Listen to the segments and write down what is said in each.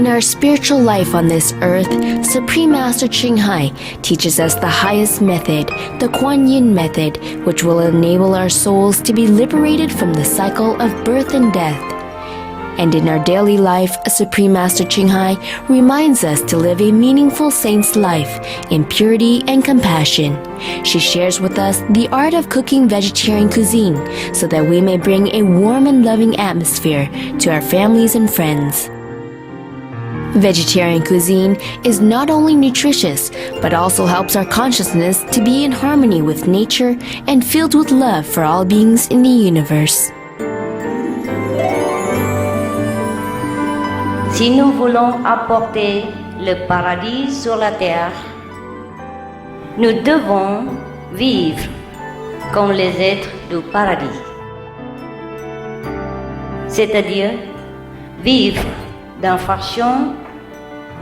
In our spiritual life on this earth, Supreme Master Ching Hai teaches us the highest method, the Kuan Yin method, which will enable our souls to be liberated from the cycle of birth and death. And in our daily life, Supreme Master Ching Hai reminds us to live a meaningful saint's life in purity and compassion. She shares with us the art of cooking vegetarian cuisine so that we may bring a warm and loving atmosphere to our families and friends. Vegetarian cuisine is not only nutritious, but also helps our consciousness to be in harmony with nature and filled with love for all beings in the universe. Si nous voulons apporter le paradis sur la terre, nous devons vivre comme les êtres du paradis. C'est-à-dire vivre d'une façon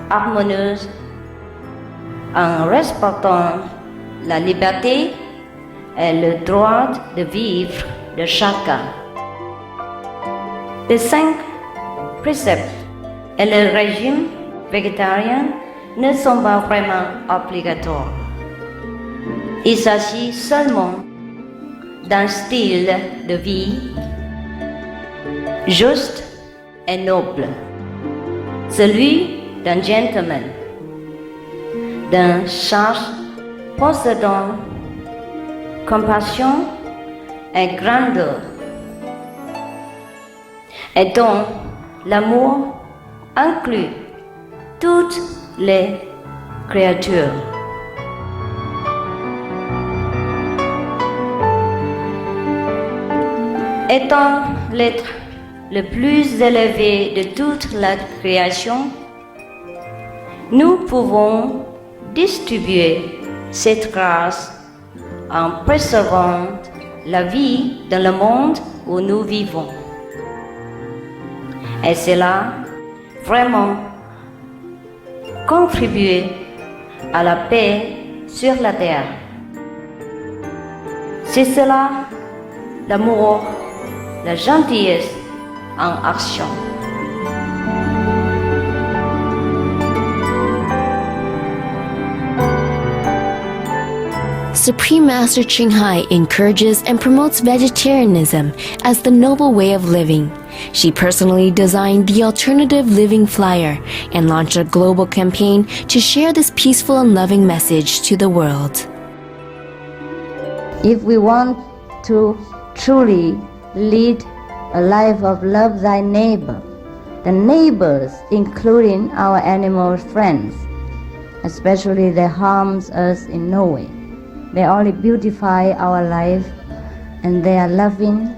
harmonieuse en respectant la liberté et le droit de vivre de chacun. Les 5 préceptes et le régime végétarien ne sont pas vraiment obligatoires. Il s'agit seulement d'un style de vie juste et noble, celui d'un gentleman, d'un sage possédant compassion et grandeur, et dont l'amour inclut toutes les créatures. Étant l'être le plus élevé de toute la création, nous pouvons distribuer cette grâce en préservant la vie dans le monde où nous vivons. Et cela vraiment contribuer à la paix sur la terre. C'est cela l'amour, la gentillesse en action. Supreme Master Ching Hai encourages and promotes vegetarianism as the noble way of living. She personally designed the Alternative Living Flyer and launched a global campaign to share this peaceful and loving message to the world. If we want to truly lead a life of love thy neighbor, the neighbors, including our animal friends, especially they harms us in no way. They only beautify our life, and they are loving,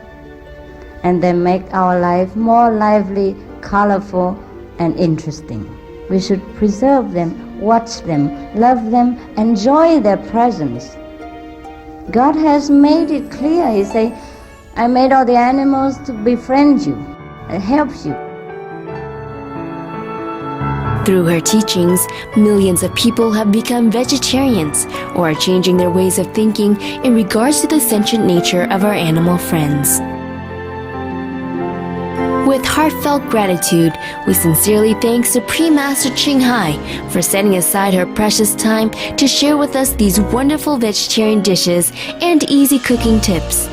and they make our life more lively, colorful, and interesting. We should preserve them, watch them, love them, enjoy their presence. God has made it clear. He said, I made all the animals to befriend you, and help you. Through her teachings, millions of people have become vegetarians or are changing their ways of thinking in regards to the sentient nature of our animal friends. With heartfelt gratitude, we sincerely thank Supreme Master Ching Hai for setting aside her precious time to share with us these wonderful vegetarian dishes and easy cooking tips.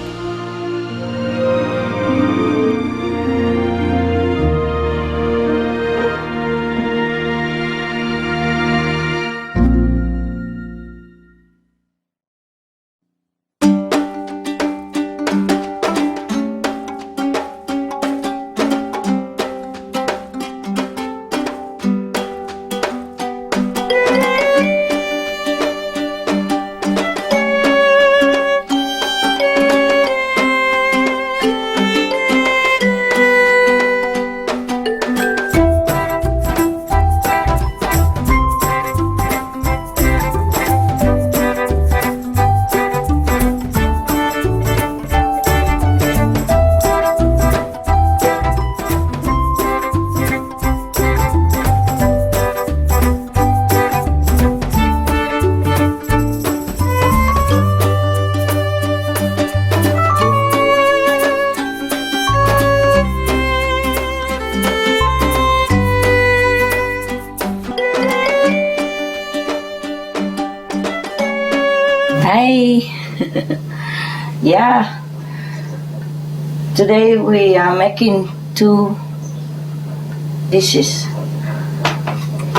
Hi. Yeah. Today we are making 2 dishes.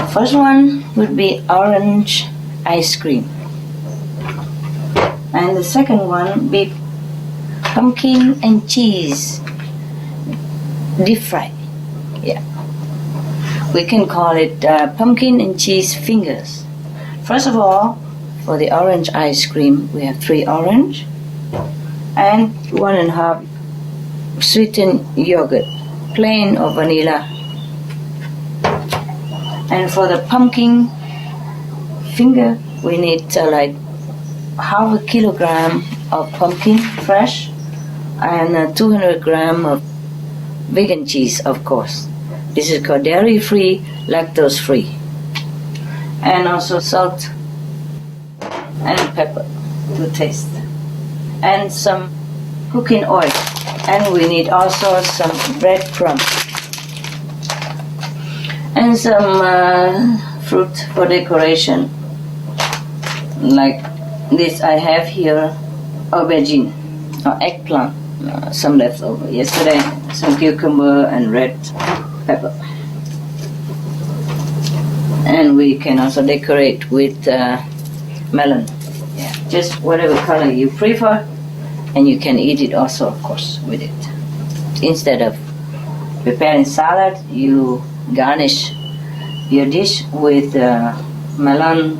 First one would be orange ice cream. And the second one be pumpkin and cheese deep fry. Yeah. We can call it pumpkin and cheese fingers. First of all, for the orange ice cream, we have 3 orange and 1.5 sweetened yogurt, plain or vanilla. And for the pumpkin finger, we need like 1/2 kilogram of pumpkin fresh and 200 gram of vegan cheese, of course. This is called dairy-free, lactose-free. And also salt and pepper to taste. And some cooking oil. And we need also some breadcrumbs. And some fruit for decoration. Like this I have here, aubergine or eggplant. Some leftover yesterday. Some cucumber and red pepper. And we can also decorate with melon. Yeah, just whatever color you prefer, and you can eat it also, of course, with it. Instead of preparing salad, you garnish your dish with melon,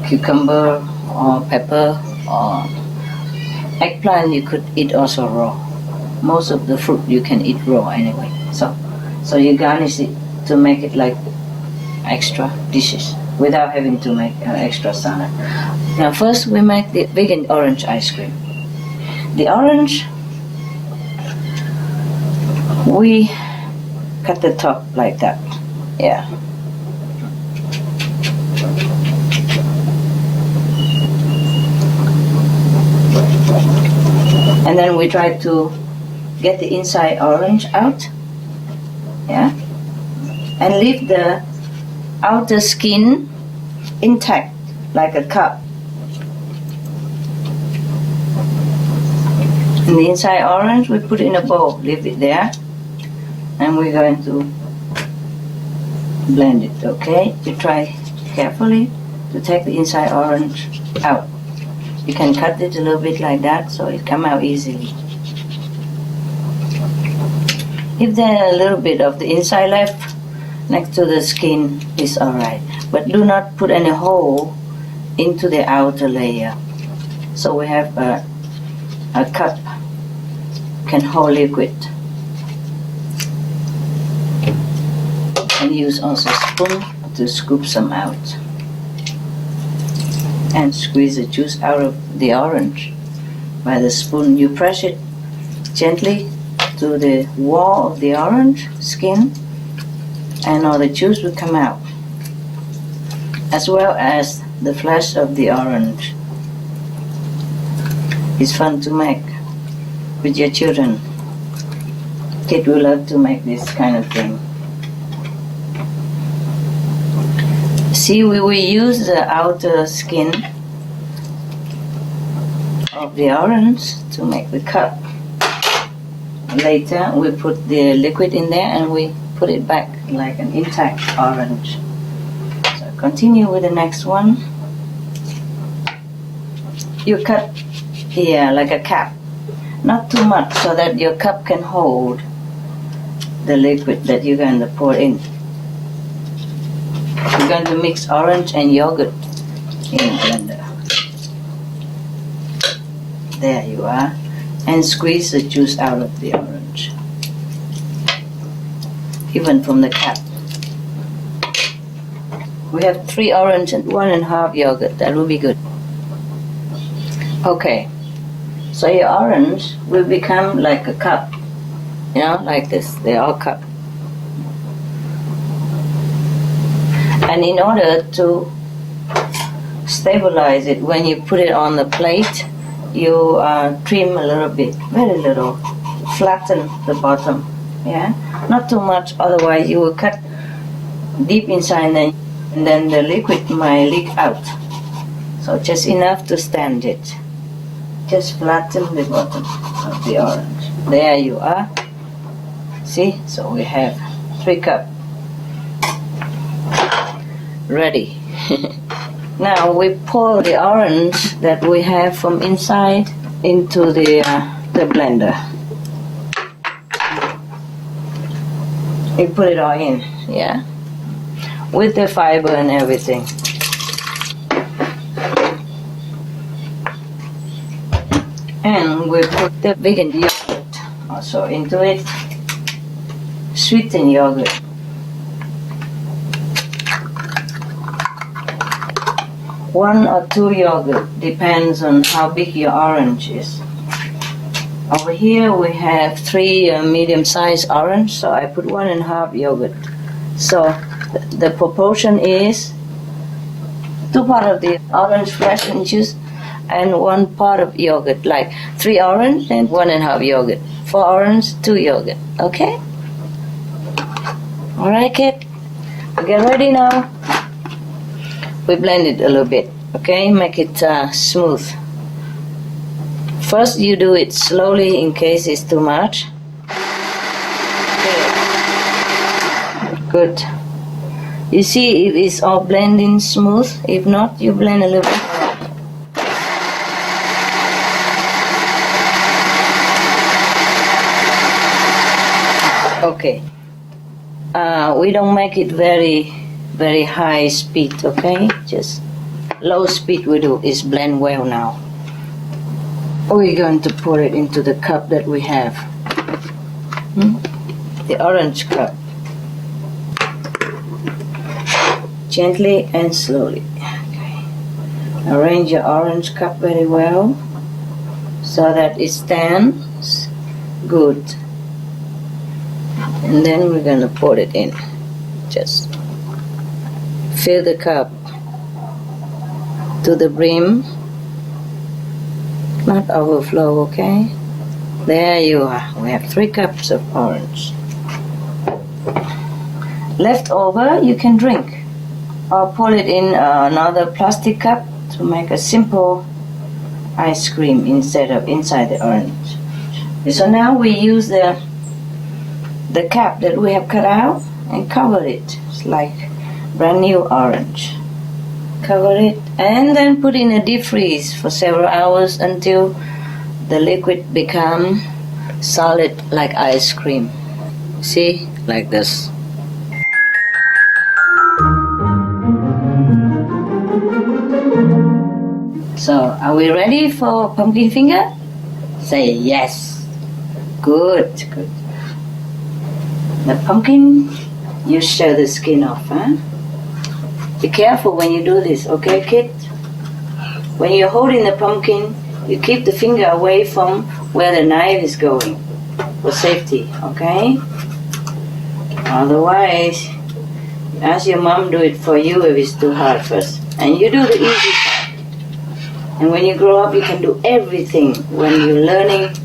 cucumber, or pepper, or eggplant. You could eat also raw. Most of the fruit you can eat raw anyway. So you garnish it to make it like extra dishes without having to make an extra salad. Now first we make the vegan orange ice cream. The orange, we cut the top like that. Yeah. And then we try to get the inside orange out. Yeah. And leave the outer skin intact, like a cup. And the inside orange we put in a bowl, leave it there, and we're going to blend it, okay? You try carefully to take the inside orange out. You can cut it a little bit like that so it come out easily. If there's a little bit of the inside left next to the skin, is alright. But do not put any hole into the outer layer. So we have a cup can hold liquid. And use also spoon to scoop some out. And squeeze the juice out of the orange. By the spoon you press it gently to the wall of the orange skin, and all the juice will come out, as well as the flesh of the orange. It's fun to make with your children. Kids will love to make this kind of thing. See, we will use the outer skin of the orange to make the cup. Later we put the liquid in there and we put it back like an intact orange. So continue with the next one. You cut here like a cap, not too much, so that your cup can hold the liquid that you're going to pour in. We're going to mix orange and yogurt in a blender. There you are. And squeeze the juice out of the orange, even from the cap. We have 3 orange and 1.5 yogurt. That will be good. Okay, so your orange will become like a cup, you know, like this. They're all cup. And in order to stabilize it, when you put it on the plate, you trim a little bit, very little, flatten the bottom, yeah, not too much, otherwise you will cut deep inside and then the liquid might leak out. So just enough to stand it. Just flatten the bottom of the orange. There you are. See? So we have 3 cups. Ready. Now we pour the orange that we have from inside into the blender. We put it all in, yeah? With the fiber and everything. And we put the vegan yogurt also into it. Sweetened yogurt. One or 2 yogurt, depends on how big your orange is. Over here we have 3 medium-sized orange, so I put 1.5 yogurt. So the proportion is 2 parts of the orange flesh and juice and 1 part of yogurt, like 3 orange and 1.5 yogurt. 4 orange, 2 yogurt, okay? Alright, kid? Get ready now. We blend it a little bit, okay? Make it smooth. First you do it slowly in case it's too much. Okay. Good. You see if it's all blending smooth. If not, you blend a little bit more. Okay. We don't make it very high speed, okay? Just low speed we do is blend well now. We're going to pour it into the cup that we have. The orange cup. Gently and slowly. Okay. Arrange your orange cup very well so that it stands good. And then we're going to pour it in. Just fill the cup to the brim. Not overflow, okay? There you are. We have 3 cups of orange. Left over, you can drink. Or pour it in another plastic cup to make a simple ice cream instead of inside the orange. So now we use the cap that we have cut out and cover it. It's like brand new orange. Cover it and then put in a deep freeze for several hours until the liquid become solid like ice cream. See, like this. So, are we ready for pumpkin finger? Say yes. Good, good. The pumpkin, you share the skin off, huh? Be careful when you do this, okay, kid? When you're holding the pumpkin, you keep the finger away from where the knife is going for safety, okay? Otherwise, ask your mom do it for you if it's too hard first. And you do the easy part. And when you grow up, you can do everything. When you're learning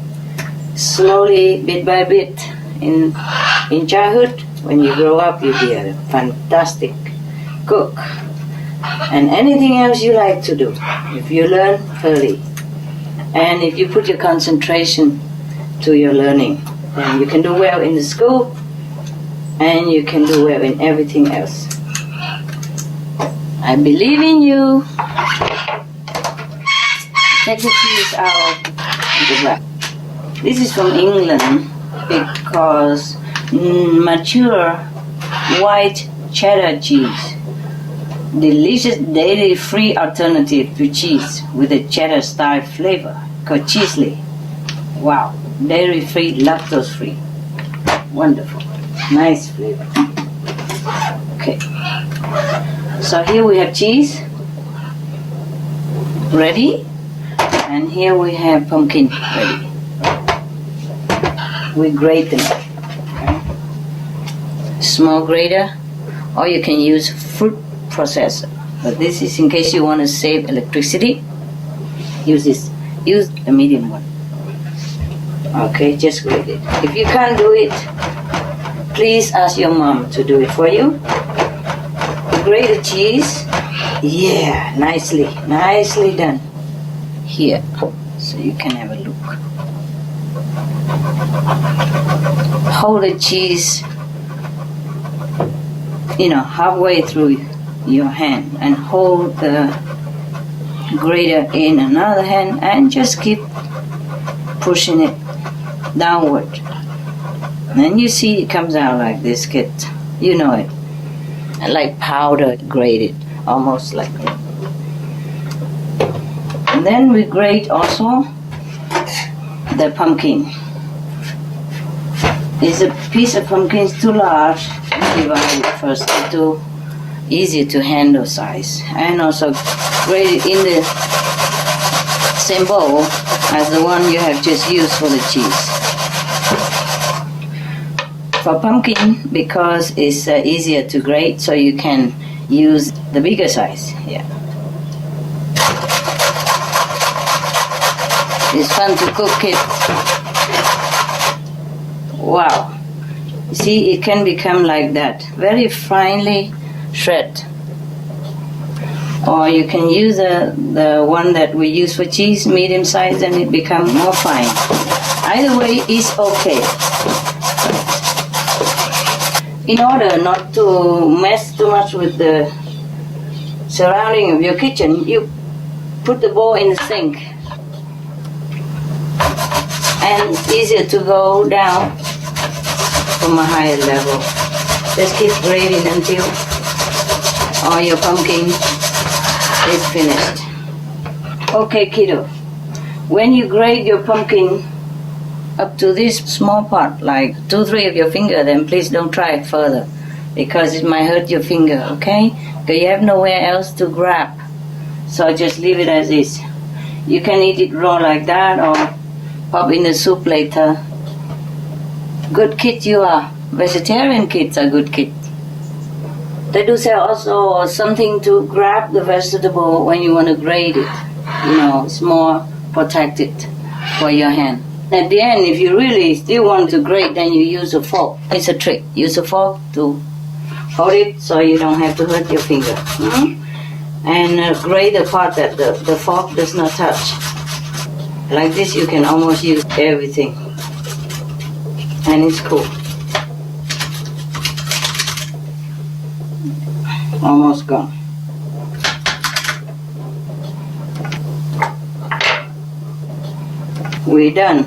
slowly, bit by bit, in childhood, when you grow up, you'll be a fantastic cook. And anything else you like to do, if you learn early. And if you put your concentration to your learning, then you can do well in the school, and you can do well in everything else. I believe in you. Take the cheese out of the wrap. This is from England because mature white cheddar cheese. Delicious dairy-free alternative to cheese with a cheddar-style flavor called Cheesely. Wow, dairy-free, lactose-free. Wonderful. Nice flavor. Okay. So here we have cheese. Ready. And here we have pumpkin ready. We grate them. Okay. Small grater, or you can use fruit processor. But this is in case you want to save electricity. Use this. Use a medium one. Okay, just grate it. If you can't do it, please ask your mom to do it for you. To grate the cheese, Yeah, nicely done. Here, so you can have a look. Hold the cheese, halfway through your hand, and hold the grater in another hand, and just keep pushing it downward. And then you see it comes out like this, kid. You know it. Like powder grated, almost like that. And then we grate also the pumpkin. If a piece of pumpkin is too large, divide it first into easy to handle size, and also grate it in the same bowl as the one you have just used for the cheese. For pumpkin, because it's easier to grate, so you can use the bigger size. Yeah. It's fun to cook it. Wow. See, it can become like that. Very finely shred. Or you can use the one that we use for cheese, medium size, and it becomes more fine. Either way is okay. In order not to mess too much with the surrounding of your kitchen, you put the bowl in the sink. And it's easier to go down from a higher level. Just keep grating until all your pumpkin is finished. Okay, kiddo. When you grate your pumpkin up to this small part, like 2-3 of your finger, then please don't try it further, because it might hurt your finger, okay? Because you have nowhere else to grab. So just leave it as is. You can eat it raw like that, or pop in the soup later. Good kid you are. Vegetarian kids are good kids. They do sell also something to grab the vegetable when you want to grate it. It's more protected for your hand. At the end, if you really still want to grate, then you use a fork. It's a trick. Use a fork to hold it so you don't have to hurt your finger. And grate the part that the fork does not touch. Like this, you can almost use everything. And it's cool. Almost gone. We're done.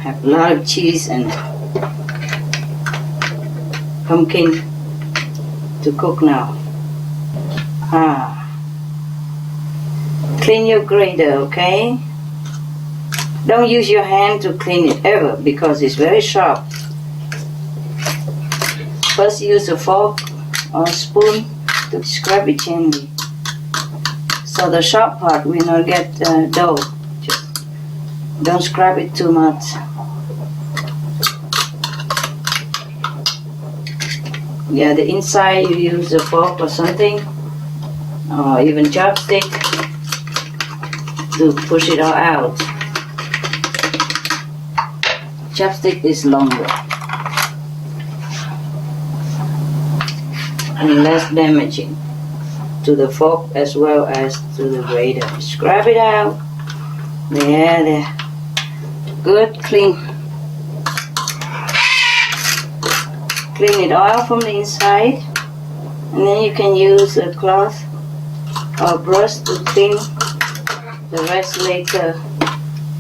Have a lot of cheese and pumpkin to cook now. Clean your grater, okay? Don't use your hand to clean it ever, because it's very sharp. First use a fork or a spoon to scrub it gently, so the sharp part will not get dull. Just don't scrub it too much. Yeah, the inside you use a fork or something, or even chopstick to push it all out. Chopstick is longer and less damaging to the fork as well as to the grater. Scrub it out. There. Good, clean. Clean it all from the inside, and then you can use a cloth or brush to clean the rest later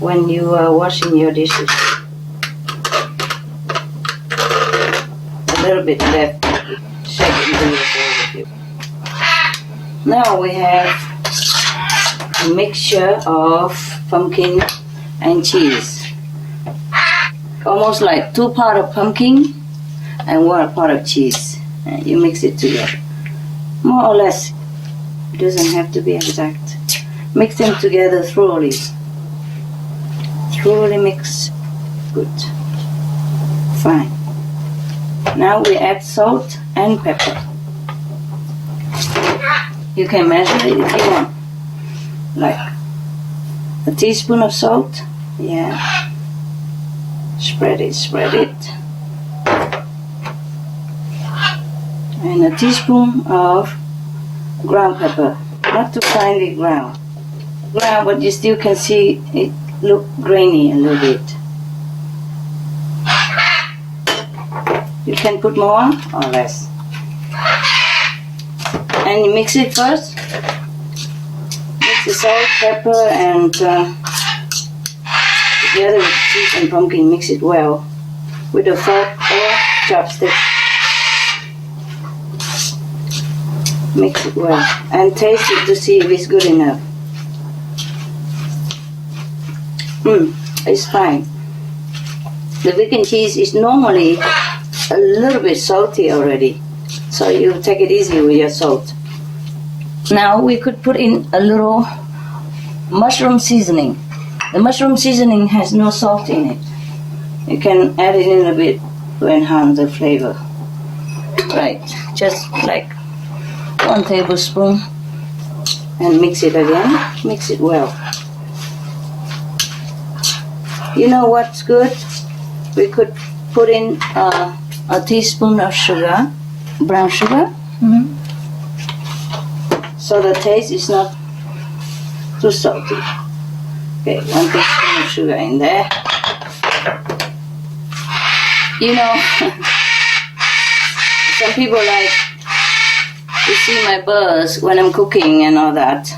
when you are washing your dishes. A little bit left. Shake it and do it with you. Now we have a mixture of pumpkin and cheese. Almost like 2 parts of pumpkin and 1 part of cheese. And you mix it together. More or less. It doesn't have to be exact. Mix them together thoroughly. Thoroughly mix. Good. Fine. Now we add salt and pepper. You can measure it if you want. Like a teaspoon of salt. Yeah. Spread it. And a teaspoon of ground pepper. not too finely ground. But you still can see it look grainy a little bit. You can put more or less. And you mix it first. Mix the salt, pepper, and together with cheese and pumpkin, mix it well with a fork or chopstick. Mix it well and taste it to see if it's good enough. It's fine. The vegan cheese is normally a little bit salty already, so you take it easy with your salt. Now we could put in a little mushroom seasoning. The mushroom seasoning has no salt in it. You can add it in a bit to enhance the flavor. Right, just like 1 tablespoon, and mix it again. Mix it well. You know what's good? We could put in a teaspoon of sugar, brown sugar, so the taste is not too salty. Okay, 1 teaspoon of sugar in there. You know, some people like to see my burrs when I'm cooking and all that,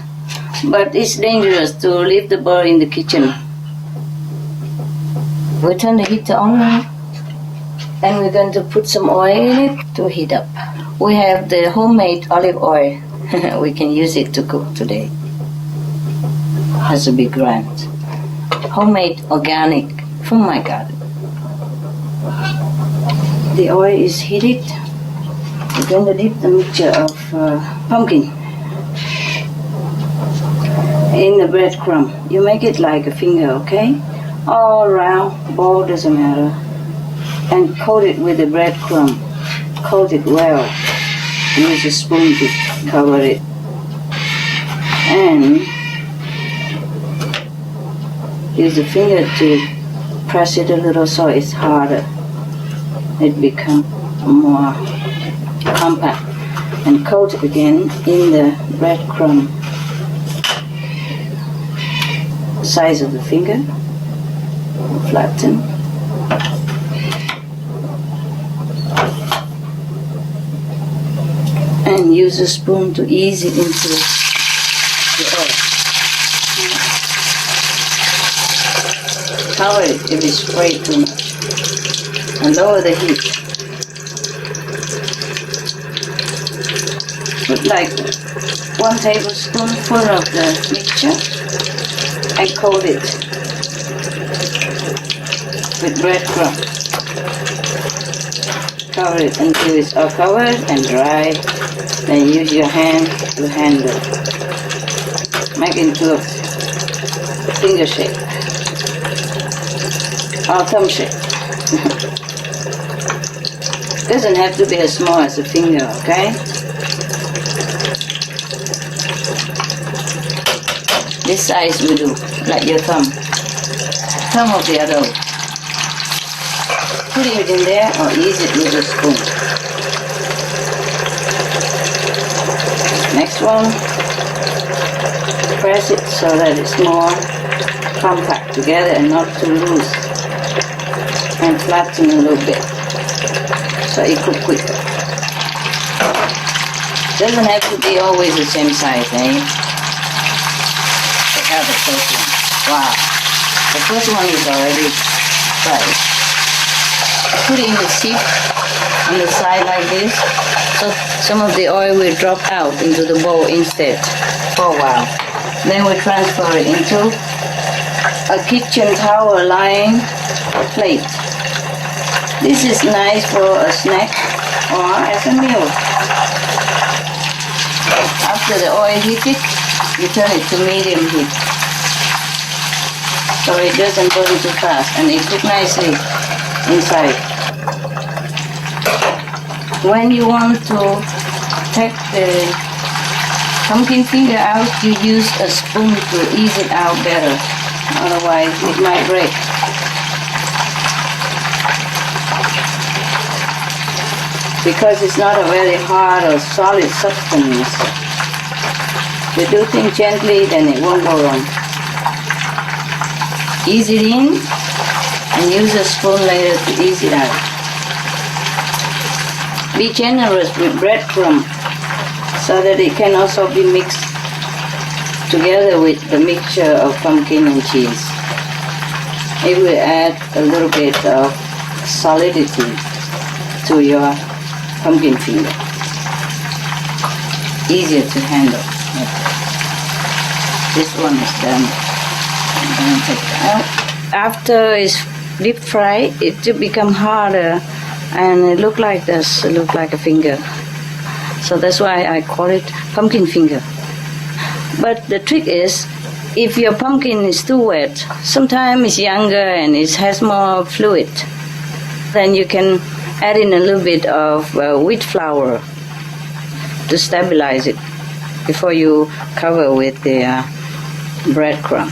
but it's dangerous to leave the burr in the kitchen. We turn the heater on now, and we're going to put some oil in it to heat up. We have the homemade olive oil. We can use it to cook today. Has a big grand. Homemade, organic, from my garden. The oil is heated. We're going to dip the mixture of pumpkin in the breadcrumb. You make it like a finger, okay? All around, ball doesn't matter. And coat it with the breadcrumb. Coat it well. Use a spoon to cover it. And use the finger to press it a little so it's harder. It becomes more compact. And coat it again in the breadcrumb size of the finger. Flatten. And use a spoon to ease it into the oil. Cover it if it's sprayed too much. And lower the heat. Put like 1 tablespoon full of the mixture and coat it with breadcrumb. Cover it until it's all covered and dry. Then use your hand to handle. Make it into a finger shape or thumb shape. Doesn't have to be as small as a finger, okay? This size we do, like your thumb. Thumb of the other. Put it in there or ease it with a spoon. Next one, press it so that it's more compact together and not too loose. And flatten a little bit so it cook quicker. Doesn't have to be always the same size, eh? Check out the first one. Wow. The first one is already fried. Put it in the sheet on the side like this, so some of the oil will drop out into the bowl instead for a while. Then we transfer it into a kitchen towel lined plate. This is nice for a snack or as a meal. After the oil heated, you turn it to medium heat, so it doesn't burn too fast and it cooks nicely inside. When you want to take the pumpkin finger out, you use a spoon to ease it out better. Otherwise, it might break. Because it's not a very hard or solid substance. We do things gently, then it won't go wrong. Ease it in and use a spoon later to ease it out. Be generous with breadcrumb so that it can also be mixed together with the mixture of pumpkin and cheese. It will add a little bit of solidity to your pumpkin finger. Easier to handle. This one is done. I'm going to take it out. After it's deep fried, it will become harder and it look like this, it look like a finger. So that's why I call it pumpkin finger. But the trick is, if your pumpkin is too wet, sometimes it's younger and it has more fluid, then you can add in a little bit of wheat flour to stabilize it before you cover with the breadcrumb.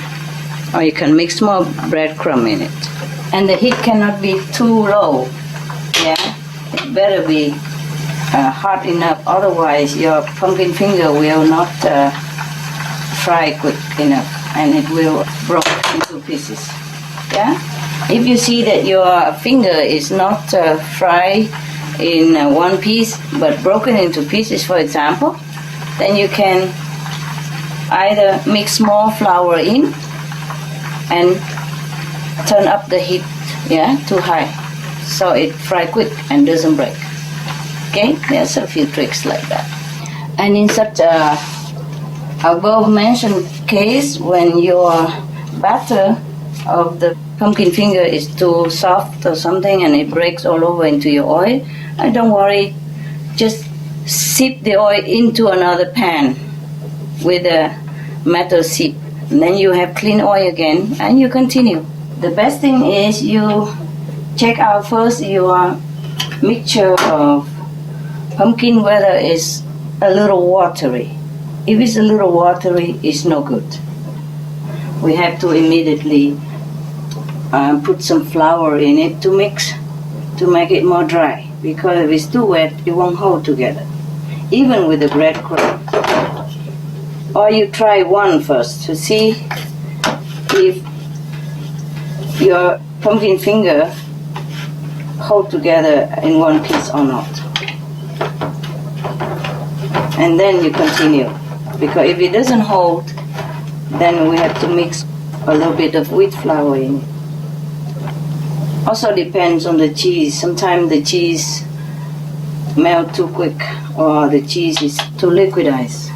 Or you can mix more breadcrumb in it. And the heat cannot be too low. Yeah, it better be hot enough, otherwise your pumpkin finger will not fry quick enough and it will break into pieces. Yeah, if you see that your finger is not fried in one piece but broken into pieces, for example, then you can either mix more flour in and turn up the heat, too high, so it fry quick and doesn't break. Okay, there's a few tricks like that. And in such a above mentioned case, when your batter of the pumpkin finger is too soft or something and it breaks all over into your oil, don't worry, just sip the oil into another pan with a metal sieve, and then you have clean oil again and you continue. The best thing is you check out first your mixture of pumpkin, whether it's a little watery. If it's a little watery, it's no good. We have to immediately put some flour in it to mix, to make it more dry, because if it's too wet, it won't hold together, even with the breadcrumb. Or you try one first to see if your pumpkin finger hold together in one piece or not. And then you continue, because if it doesn't hold, then we have to mix a little bit of wheat flour in it. Also depends on the cheese. Sometimes the cheese melt too quick, or the cheese is too liquidized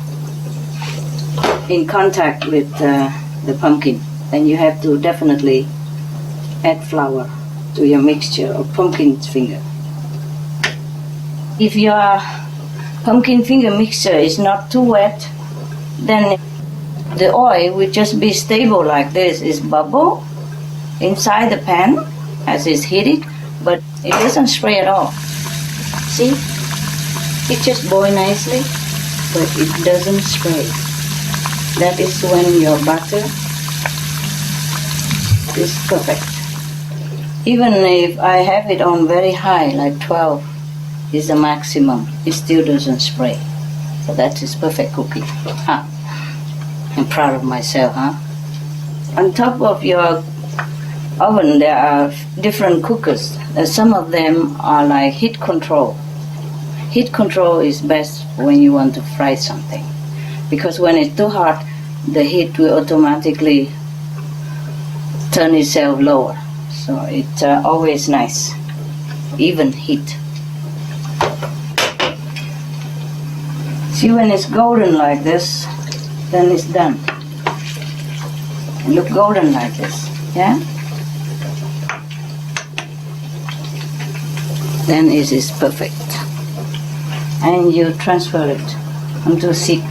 in contact with the pumpkin. Then you have to definitely add flour to your mixture of pumpkin finger. If your pumpkin finger mixture is not too wet, then the oil will just be stable like this. It's bubble inside the pan as it's heated, but it doesn't spray at all. See? It just boils nicely, but it doesn't spray. That is when your butter is perfect. Even if I have it on very high, like 12 is the maximum, it still doesn't spray. So that is perfect cookie. Huh. I'm proud of myself, huh? On top of your oven, there are different cookers. Some of them are like heat control. Heat control is best when you want to fry something, because when it's too hot, the heat will automatically turn itself lower. So it's always nice, even heat. See, when it's golden like this, then it's done. Look golden like this, yeah? Then it is perfect. And you transfer it onto a sieve,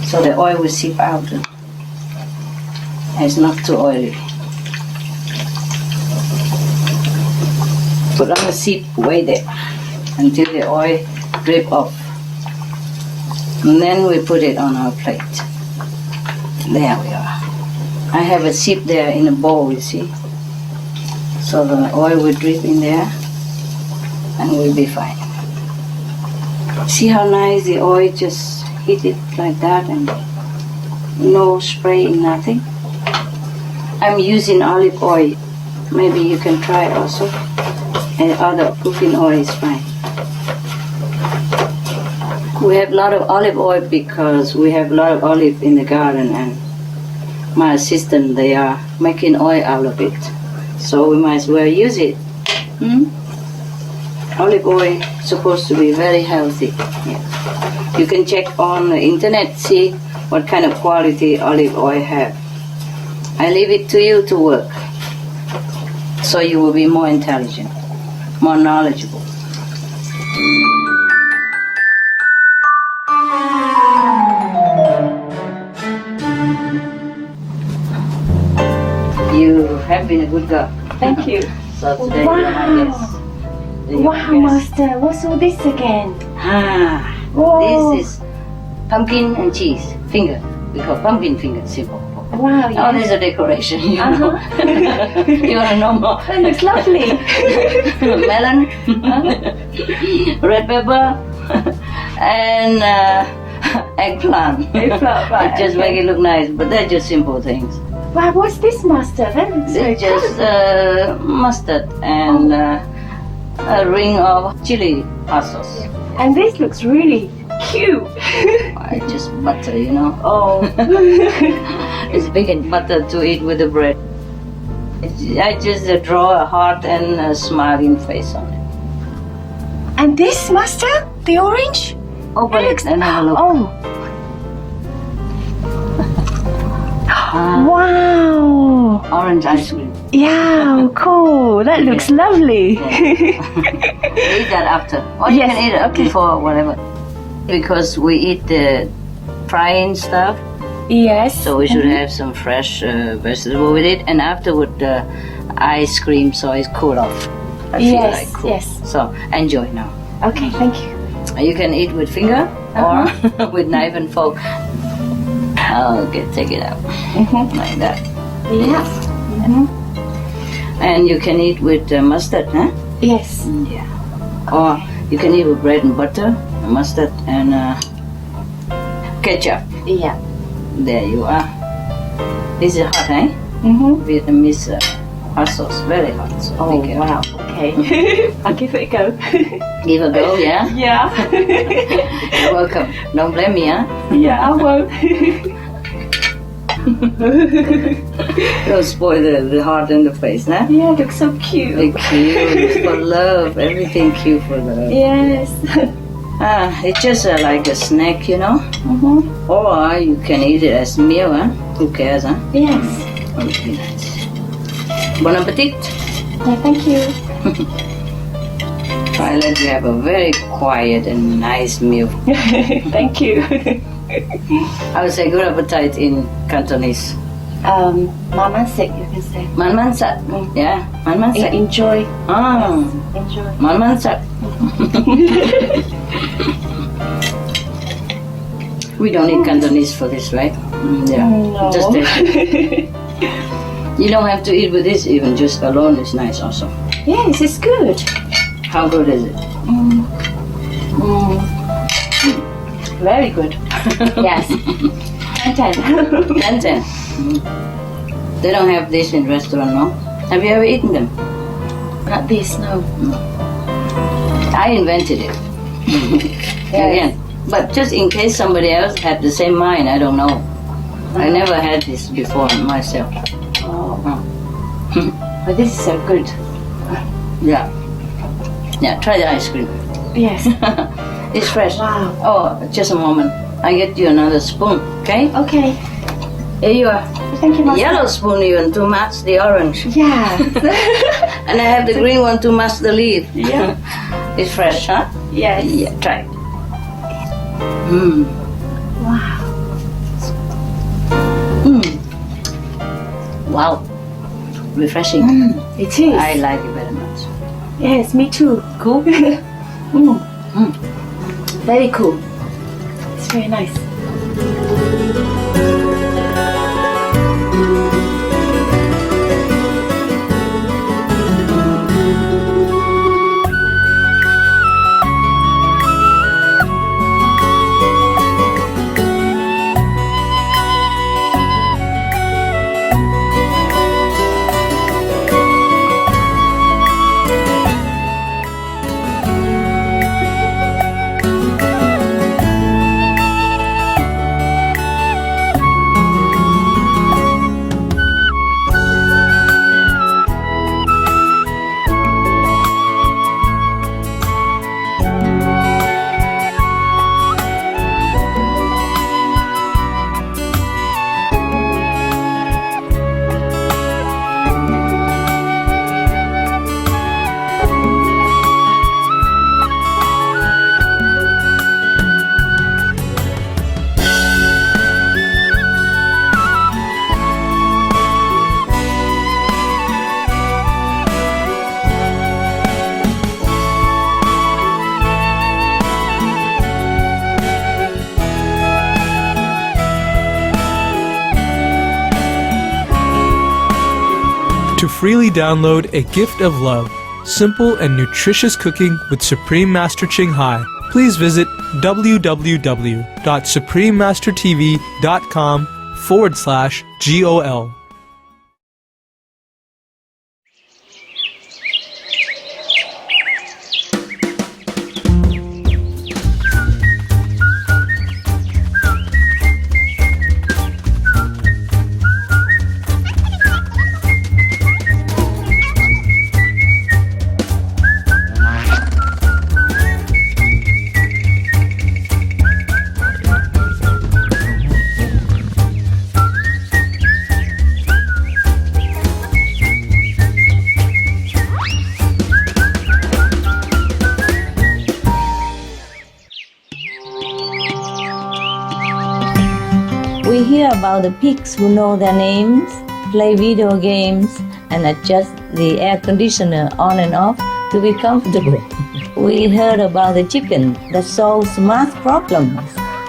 so the oil will seep out. It's not too oily. Put on the sieve way there until the oil drip off. And then we put it on our plate. There we are. I have a sieve there in a bowl, you see. So the oil will drip in there and we'll be fine. See how nice the oil just hit it like that, and no spraying, nothing. I'm using olive oil. Maybe you can try also. And other cooking oil is fine. We have a lot of olive oil because we have a lot of olive in the garden, and my assistant, they are making oil out of it. So we might as well use it. Olive oil is supposed to be very healthy. Yeah. You can check on the internet, see what kind of quality olive oil have. I leave it to you to work. So you will be more intelligent, more knowledgeable. You have been a good girl. Thank you. So today Wow. you're my guest. You're my Wow, guest. Master, what's all this again? Whoa. This is pumpkin and cheese finger. We call pumpkin finger, simple. Wow, Oh, yes. there's a decoration, you know. You want to know more? That looks lovely. Melon, red pepper, and eggplant. Eggplant, right, Just okay. make it look nice, but they're just simple things. Wow, what's this, Master? That looks very It's just mustard and a ring of chili hot sauce. And this looks really cute. I just butter, you know. Oh. It's vegan butter to eat with the bread. I just draw a heart and a smiling face on it. And this, Master? The orange? Open it and have a look. Oh. Wow. Orange ice cream. Yeah, cool. That looks lovely. Eat that after. Or you Yes, can eat it okay. before, whatever. Because we eat the frying stuff, Yes. so we should have some fresh vegetable with it. And afterward, the ice cream so it's cool off. I feel Yes, like cool. yes. So enjoy now. Okay, thank you. You can eat with finger or with knife and fork. Okay, take it out like that. Yeah. And you can eat with mustard, huh? Yes. Yeah. Or you can eat with bread and butter, mustard and ketchup. Yeah. There you are. This is hot, eh? Vietnamese hot sauce, very hot. So Oh, be careful. wow. Okay. I'll give it a go. Give a go, yeah? Yeah. You're welcome. Don't blame me, huh? Yeah, I won't. Don't spoil the heart and the face, huh? Yeah, it looks so cute. They're cute for love. Everything cute for love. Yes. It's just like a snack, you know? Or you can eat it as meal, huh? Who cares, huh? Yes. It would be nice. Bon appetit. Yeah, thank you. I let you have a very quiet and nice meal. Thank you. I would say good appetite in Cantonese. Mama sick, you can say. Man man sat. Yeah, man man sat. Enjoy. Ah, Enjoy. man man sat. We don't need Cantonese for this, right? Yeah, No. just taste it. You don't have to eat with this even, just alone is nice also. Yes, it's good. How good is it? Very good. Yes. 10. 10. They don't have this in restaurant, no? Have you ever eaten them? Not this, no. I invented it. Again. But just in case somebody else had the same mind, I don't know. I never had this before myself. Oh. But this is so good. Yeah. Yeah, try the ice cream. Yes. It's fresh. Wow. Oh, just a moment. I get you another spoon, okay? Okay. Here you are. Thank you, Master. Yellow spoon even to match the orange. Yeah. And I have the green one to match the leaf. Yeah. It's fresh, huh? Yes. Yeah, try it. Wow. Wow. Refreshing. It is. I like it very much. Yes, me too. Cool? Very cool. It's very nice. To freely download A Gift of Love, simple and nutritious cooking with Supreme Master Ching Hai, please visit www.suprememastertv.com/GOL. We hear about the pigs who know their names, play video games, and adjust the air conditioner on and off to be comfortable. We heard about the chicken that solves math problems,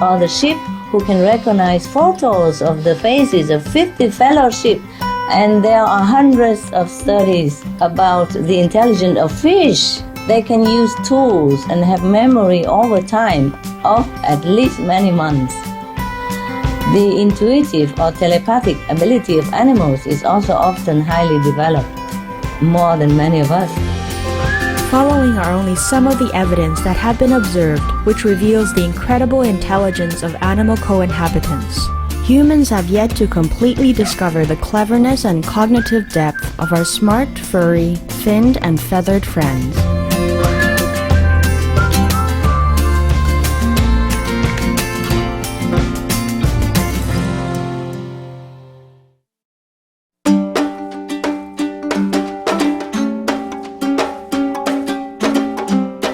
or the sheep who can recognize photos of the faces of 50 fellow sheep. And there are hundreds of studies about the intelligence of fish. They can use tools and have memory over time of at least many months. The intuitive or telepathic ability of animals is also often highly developed, more than many of us. Following are only some of the evidence that have been observed, which reveals the incredible intelligence of animal co-inhabitants. Humans have yet to completely discover the cleverness and cognitive depth of our smart, furry, finned, and feathered friends.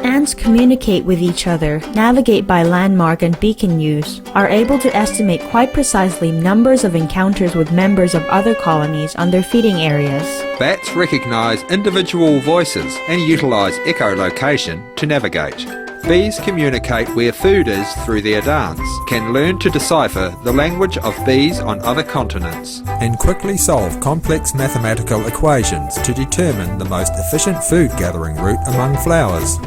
Ants communicate with each other, navigate by landmark and beacon use, are able to estimate quite precisely numbers of encounters with members of other colonies on their feeding areas. Bats recognise individual voices and utilise echolocation to navigate. Bees communicate where food is through their dance, can learn to decipher the language of bees on other continents, and quickly solve complex mathematical equations to determine the most efficient food gathering route among flowers.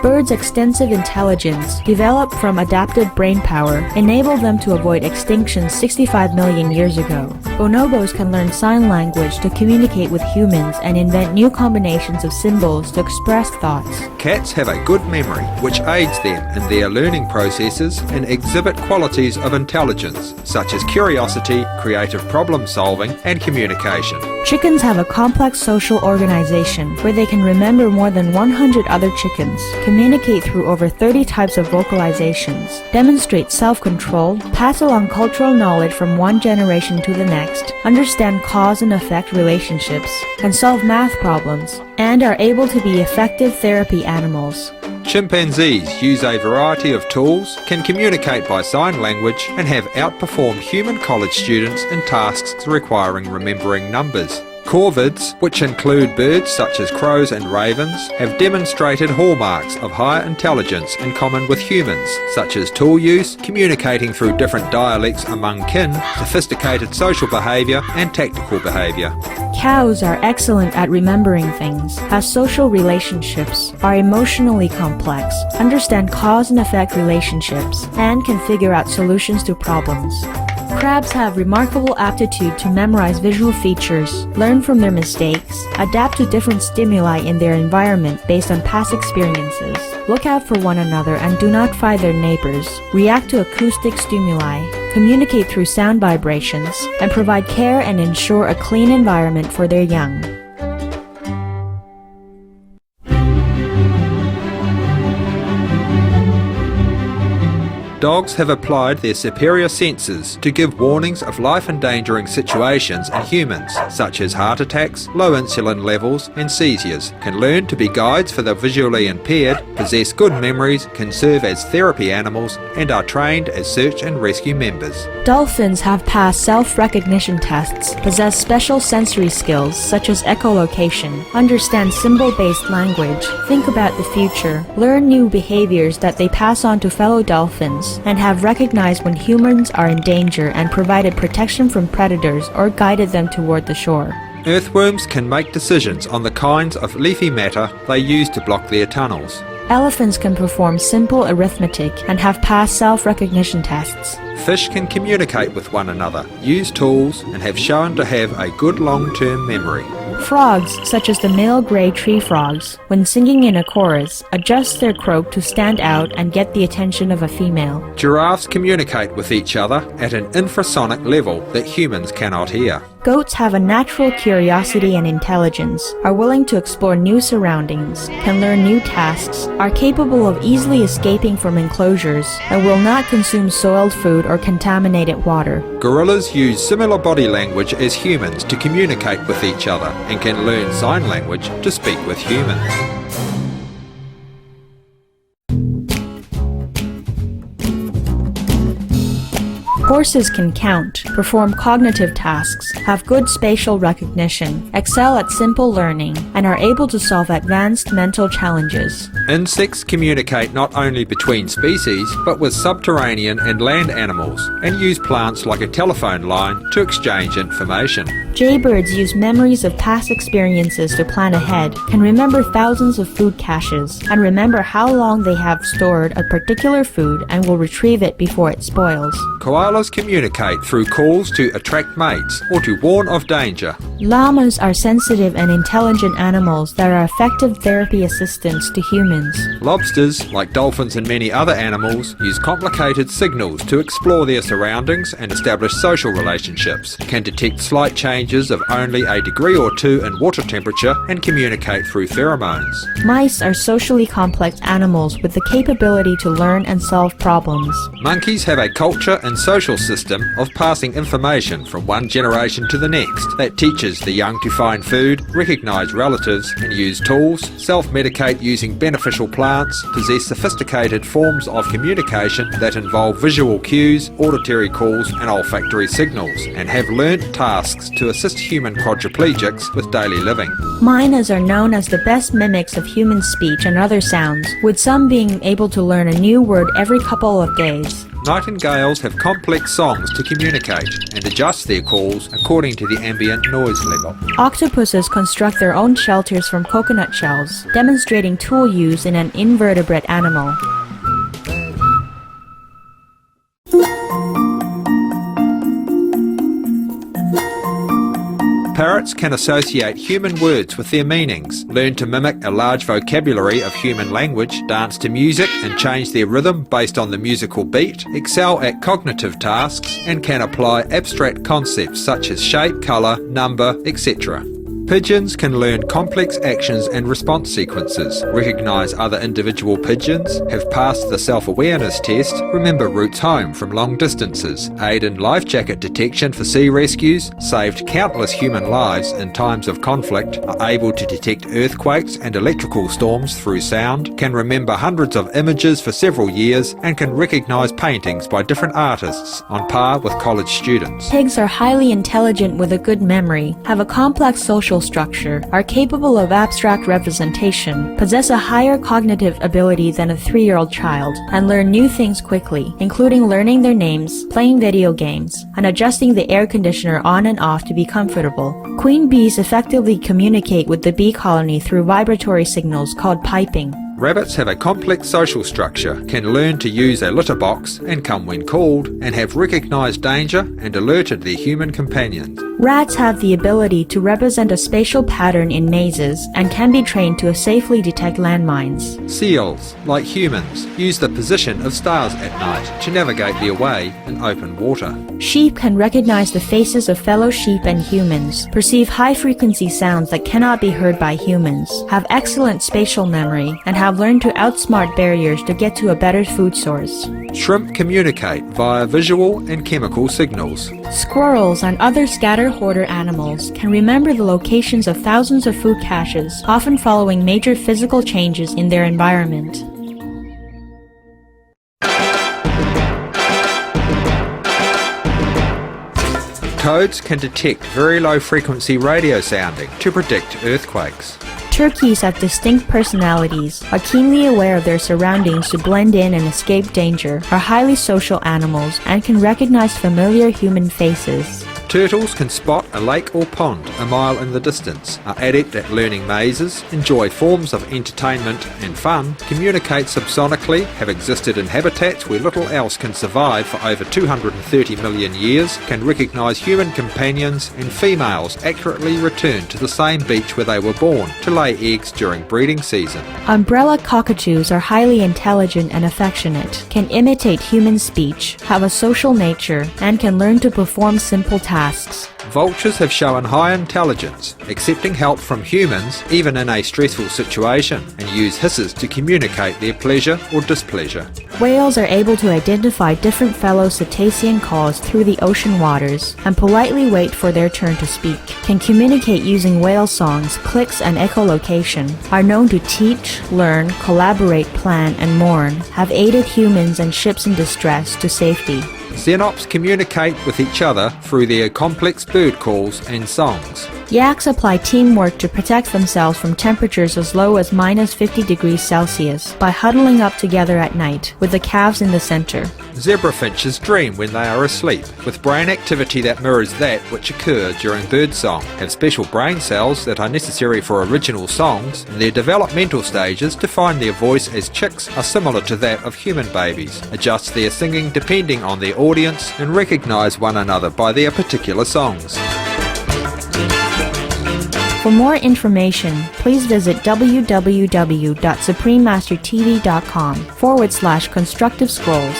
Birds' extensive intelligence, developed from adaptive brain power, enabled them to avoid extinction 65 million years ago. Bonobos can learn sign language to communicate with humans and invent new combinations of symbols to express thoughts. Cats have a good memory, which aids them in their learning processes and exhibit qualities of intelligence, such as curiosity, creative problem solving, and communication. Chickens have a complex social organization where they can remember more than 100 other chickens, communicate through over 30 types of vocalizations, demonstrate self-control, pass along cultural knowledge from one generation to the next, understand cause and effect relationships, can solve math problems, and are able to be effective therapy animals. Chimpanzees use a variety of tools, can communicate by sign language, and have outperformed human college students in tasks requiring remembering numbers. Corvids, which include birds such as crows and ravens, have demonstrated hallmarks of higher intelligence in common with humans, such as tool use, communicating through different dialects among kin, sophisticated social behaviour, and tactical behaviour. Cows are excellent at remembering things, have social relationships, are emotionally complex, understand cause and effect relationships, and can figure out solutions to problems. Crabs have remarkable aptitude to memorize visual features, learn from their mistakes, adapt to different stimuli in their environment based on past experiences, look out for one another and do not fight their neighbors, react to acoustic stimuli, communicate through sound vibrations, and provide care and ensure a clean environment for their young. Dogs have applied their superior senses to give warnings of life-endangering situations in humans, such as heart attacks, low insulin levels, and seizures, can learn to be guides for the visually impaired, possess good memories, can serve as therapy animals, and are trained as search and rescue members. Dolphins have passed self-recognition tests, possess special sensory skills such as echolocation, understand symbol-based language, think about the future, learn new behaviors that they pass on to fellow dolphins, and have recognized when humans are in danger and provided protection from predators or guided them toward the shore. Earthworms can make decisions on the kinds of leafy matter they use to block their tunnels. Elephants can perform simple arithmetic and have passed self-recognition tests. Fish can communicate with one another, use tools, and have shown to have a good long-term memory. Frogs, such as the male gray tree frogs, when singing in a chorus, adjust their croak to stand out and get the attention of a female. Giraffes communicate with each other at an infrasonic level that humans cannot hear. Goats have a natural curiosity and intelligence, are willing to explore new surroundings, can learn new tasks, are capable of easily escaping from enclosures, and will not consume soiled food or contaminated water. Gorillas use similar body language as humans to communicate with each other and can learn sign language to speak with humans. Horses can count, perform cognitive tasks, have good spatial recognition, excel at simple learning, and are able to solve advanced mental challenges. Insects communicate not only between species, but with subterranean and land animals, and use plants like a telephone line to exchange information. Jaybirds use memories of past experiences to plan ahead, can remember thousands of food caches, and remember how long they have stored a particular food and will retrieve it before it spoils. Koalas communicate through calls to attract mates or to warn of danger. Llamas are sensitive and intelligent animals that are effective therapy assistants to humans. Lobsters, like dolphins and many other animals, use complicated signals to explore their surroundings and establish social relationships, can detect slight changes of only a degree or two in water temperature, and communicate through pheromones. Mice are socially complex animals with the capability to learn and solve problems. Monkeys have a culture and social system of passing information from one generation to the next that teaches the young to find food, recognise relatives, and use tools, self-medicate using beneficial plants, possess sophisticated forms of communication that involve visual cues, auditory calls, and olfactory signals, and have learnt tasks to assist human quadriplegics with daily living. Mynas are known as the best mimics of human speech and other sounds, with some being able to learn a new word every couple of days. Nightingales have complex songs to communicate and adjust their calls according to the ambient noise level. Octopuses construct their own shelters from coconut shells, demonstrating tool use in an invertebrate animal. Parrots can associate human words with their meanings, learn to mimic a large vocabulary of human language, dance to music and change their rhythm based on the musical beat, excel at cognitive tasks, and can apply abstract concepts such as shape, colour, number, etc. Pigeons can learn complex actions and response sequences, recognise other individual pigeons, have passed the self-awareness test, remember routes home from long distances, aid in life jacket detection for sea rescues, saved countless human lives in times of conflict, are able to detect earthquakes and electrical storms through sound, can remember hundreds of images for several years, and can recognise paintings by different artists on par with college students. Pigs are highly intelligent with a good memory, have a complex social structure, are capable of abstract representation, possess a higher cognitive ability than a 3-year-old child, and learn new things quickly, including learning their names, playing video games, and adjusting the air conditioner on and off to be comfortable. Queen bees effectively communicate with the bee colony through vibratory signals called piping. Rabbits have a complex social structure, can learn to use a litter box and come when called, and have recognised danger and alerted their human companions. Rats have the ability to represent a spatial pattern in mazes and can be trained to safely detect landmines. Seals, like humans, use the position of stars at night to navigate their way in open water. Sheep can recognize the faces of fellow sheep and humans, perceive high-frequency sounds that cannot be heard by humans, have excellent spatial memory, and have learned to outsmart barriers to get to a better food source. Shrimp communicate via visual and chemical signals. Squirrels and other scatter-hoarder animals can remember the locations of thousands of food caches, often following major physical changes in their environment. Toads can detect very low-frequency radio sounding to predict earthquakes. Turkeys have distinct personalities, are keenly aware of their surroundings to blend in and escape danger, are highly social animals, and can recognize familiar human faces. Turtles can spot a lake or pond a mile in the distance, are adept at learning mazes, enjoy forms of entertainment and fun, communicate subsonically, have existed in habitats where little else can survive for over 230 million years, can recognise human companions, and females accurately return to the same beach where they were born to lay eggs during breeding season. Umbrella cockatoos are highly intelligent and affectionate, can imitate human speech, have a social nature, and can learn to perform simple tasks. Vultures have shown high intelligence, accepting help from humans even in a stressful situation, and use hisses to communicate their pleasure or displeasure. Whales are able to identify different fellow cetacean calls through the ocean waters and politely wait for their turn to speak, can communicate using whale songs, clicks, and echolocation, are known to teach, learn, collaborate, plan, and mourn, have aided humans and ships in distress to safety. Xenops communicate with each other through their complex bird calls and songs. Yaks apply teamwork to protect themselves from temperatures as low as -50 degrees Celsius by huddling up together at night, with the calves in the center. Zebrafinches dream when they are asleep, with brain activity that mirrors that which occurs during birdsong, have special brain cells that are necessary for original songs, and their developmental stages to find their voice as chicks are similar to that of human babies, adjust their singing depending on their audience, and recognise one another by their particular songs. For more information, please visit www.suprememastertv.com/constructive scrolls.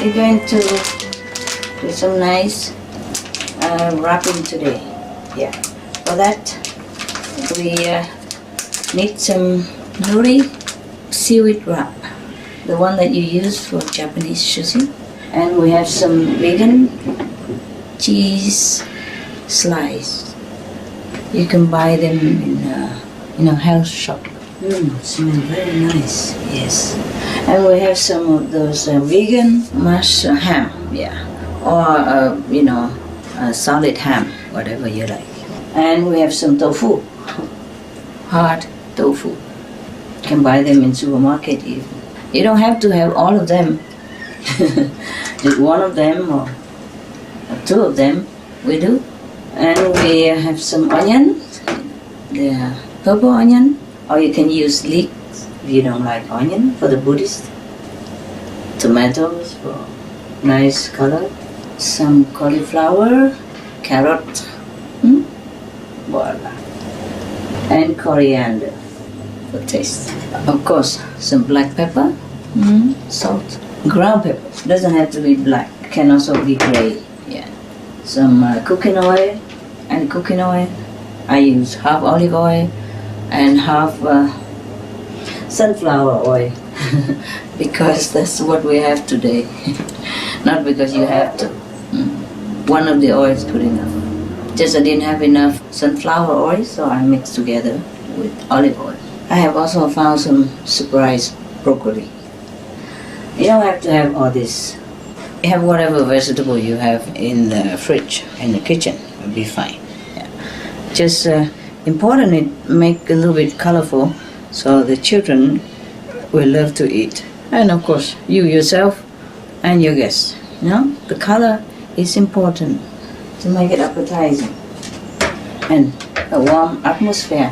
We're going to do some nice wrapping today. Yeah. For that, we need some nori seaweed wrap, the one that you use for Japanese sushi. And we have some vegan cheese slice. You can buy them in a health shop. Smell very nice. Yes. And we have some of those vegan mashed ham, or solid ham, whatever you like. And we have some tofu, hard tofu. You can buy them in supermarket even. You don't have to have all of them. Just one of them or two of them, we do. And we have some onion, the purple onion, or you can use leek if you don't like onion for the Buddhist. Tomatoes for nice color. Some cauliflower, carrot, voila. And coriander for taste. Of course, some black pepper, salt. Ground pepper, doesn't have to be black, can also be gray. Yeah. Some cooking oil, and cooking oil. I use half olive oil and half sunflower oil because that's what we have today. Not because you have to. One of the oil is good enough. Just I didn't have enough sunflower oil, so I mixed together with olive oil. I have also found some surprise broccoli. You don't have to have all this. You have whatever vegetable you have in the fridge, in the kitchen, will be fine. Yeah. Just important it make a little bit colorful so the children will love to eat. And of course, you yourself and your guests. The color is important to make it appetizing. And a warm atmosphere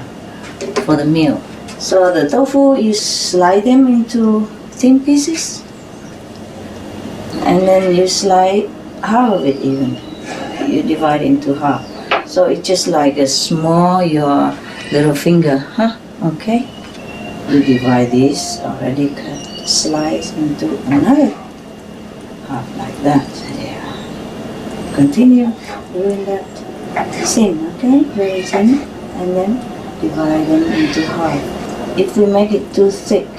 for the meal. So the tofu, you slide them into thin pieces. And then you slide half of it even. You divide into half. So it's just like a small, your little finger, okay? You divide this already cut, slice into another half like that, yeah. Continue doing that. Same, okay? Very thin. And then divide them into half. If we make it too thick,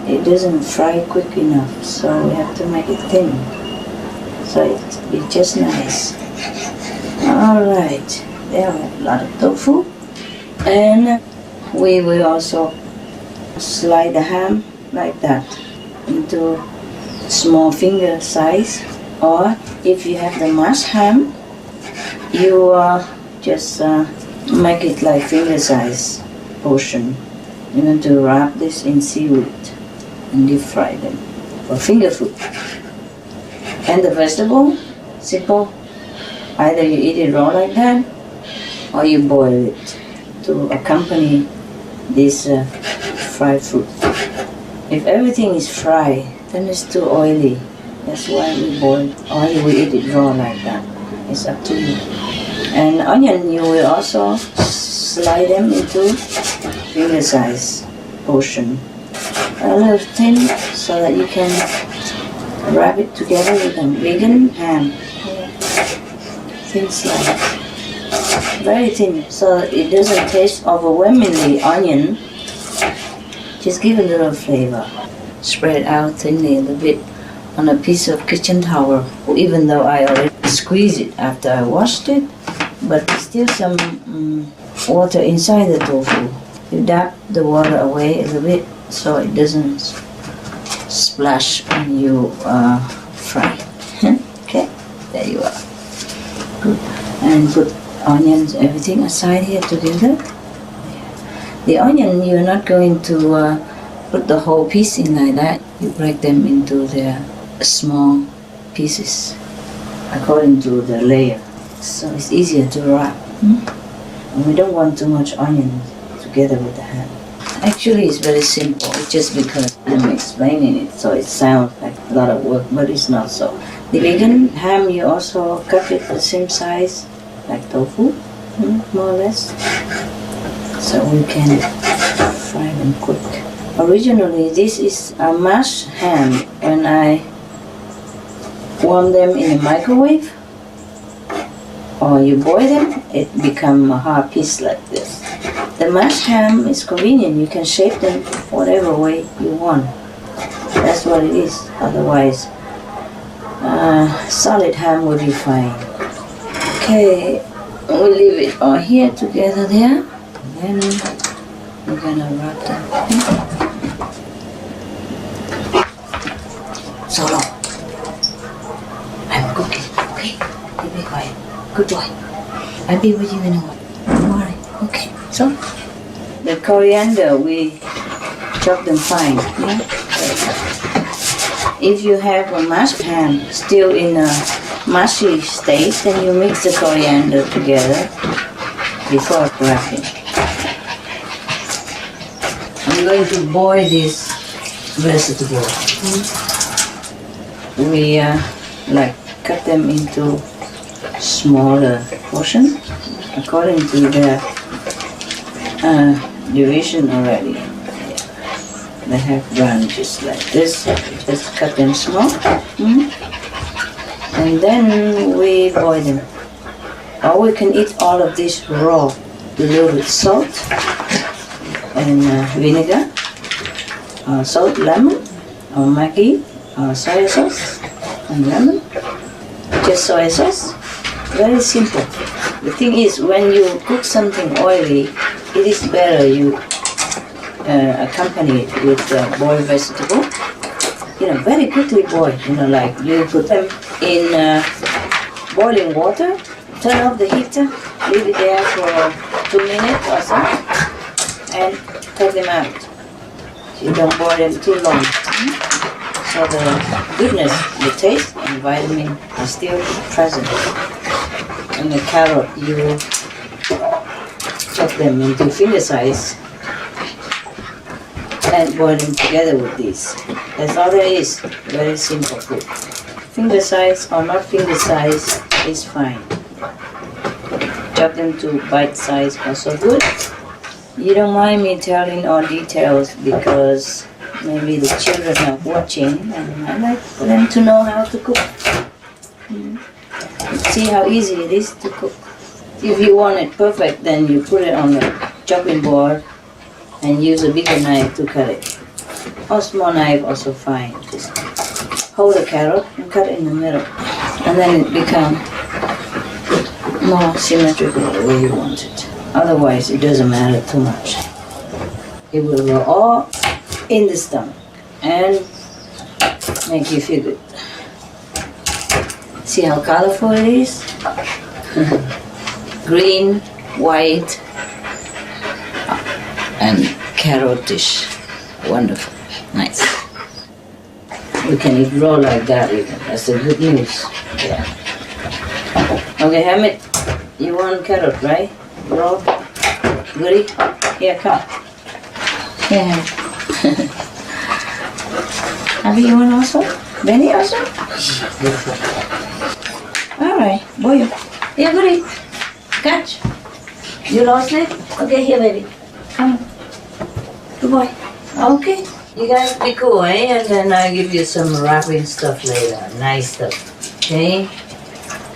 it doesn't fry quick enough, so we have to make it thin. So it's just nice. Alright, there we have a lot of tofu. And we will also slide the ham like that into small finger size. Or if you have the mashed ham, you just make it like finger size portion. You're going to wrap this in seaweed and deep fry them for finger food. And the vegetable, simple. Either you eat it raw like that, or you boil it to accompany this fried fruit. If everything is fried, then it's too oily. That's why we boil, or we eat it raw like that. It's up to you. And onion, you will also slide them into finger size portion. A little thin so that you can wrap it together with a vegan ham. Thin slice. Very thin, so it doesn't taste overwhelmingly onion. Just give a little flavor. Spread out thinly a little bit on a piece of kitchen towel, even though I already squeezed it after I washed it, but still some water inside the tofu. You dab the water away a little bit so it doesn't splash when you fry. Okay, there you are. Good. And put onions, everything aside here together. The onion, you're not going to put the whole piece in like that. You break them into their small pieces according to the layer, so it's easier to wrap. And we don't want too much onion together with the ham. Actually, it's very simple. It's just because I'm explaining it, so it sounds like a lot of work, but it's not so. The vegan ham, you also cut it the same size like tofu, more or less, so we can fry them quick. Originally, this is a mashed ham. When I warm them in a microwave, or you boil them, it becomes a hard piece like this. The mashed ham is convenient. You can shape them whatever way you want. That's what it is. Otherwise, solid ham will be fine. Okay, we'll leave it all here together there. And then we're gonna wrap them. Solo, I'm cooking. Okay, be quiet. Good boy. I'll be with you in a while. Don't worry. Okay. So, the coriander, we chop them fine. Yeah? If you have a mashed ham still in a mushy state, then you mix the coriander together before wrapping. I'm going to boil this vegetable. We cut them into smaller portions according to their division already. They have branches like this. Just cut them small, and then we boil them. Or we can eat all of this raw, with a little bit salt and vinegar, salt, lemon, or Maggi, or soy sauce and lemon. Just soy sauce. Very simple. The thing is, when you cook something oily, it is better you accompany it with boiled vegetable. Very quickly boil. Like you put them in boiling water, turn off the heater, leave it there for 2 minutes or so, and take them out. You don't boil them too long. So the goodness, the taste and vitamin are still present. And the carrot, you chop them into finger size and boil them together with these. That's all there is. Very simple food. Finger size or not finger size is fine. Chop them to bite size, also good. You don't mind me telling all details because maybe the children are watching and I like for them to know how to cook. See how easy it is to cook. If you want it perfect, then you put it on the chopping board and use a bigger knife to cut it. or small knife also fine. Just hold the carrot and cut in the middle, and then it becomes more symmetrical the way you want it. Otherwise, it doesn't matter too much. It will go all in the stomach and make you feel good. See how colorful it is? Green, white, and carrotish. Wonderful. Nice. We can eat raw like that even. That's the good news. Yeah. Okay, Hamid, you want carrot, right? Raw? Goody? Here, come. Here, Hamid. Abby, you want also? Benny also? Alright, boy. Here, Goody. Catch. You lost it? Okay, here, baby. Come. Good boy. Okay. You guys be cool, eh? And then I'll give you some wrapping stuff later. Nice stuff. Okay?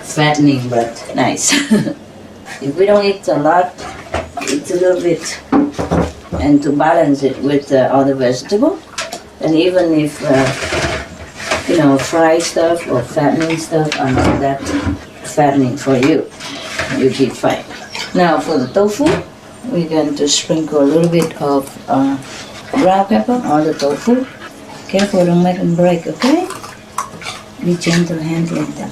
Fattening, but nice. If we don't eat a lot, eat a little bit. And to balance it with other vegetable. And even if, fried stuff or fattening stuff are not that fattening for you, you keep fine. Now for the tofu, we're going to sprinkle a little bit of brown pepper on the tofu. Careful, don't make them break, okay? Be gentle handling them.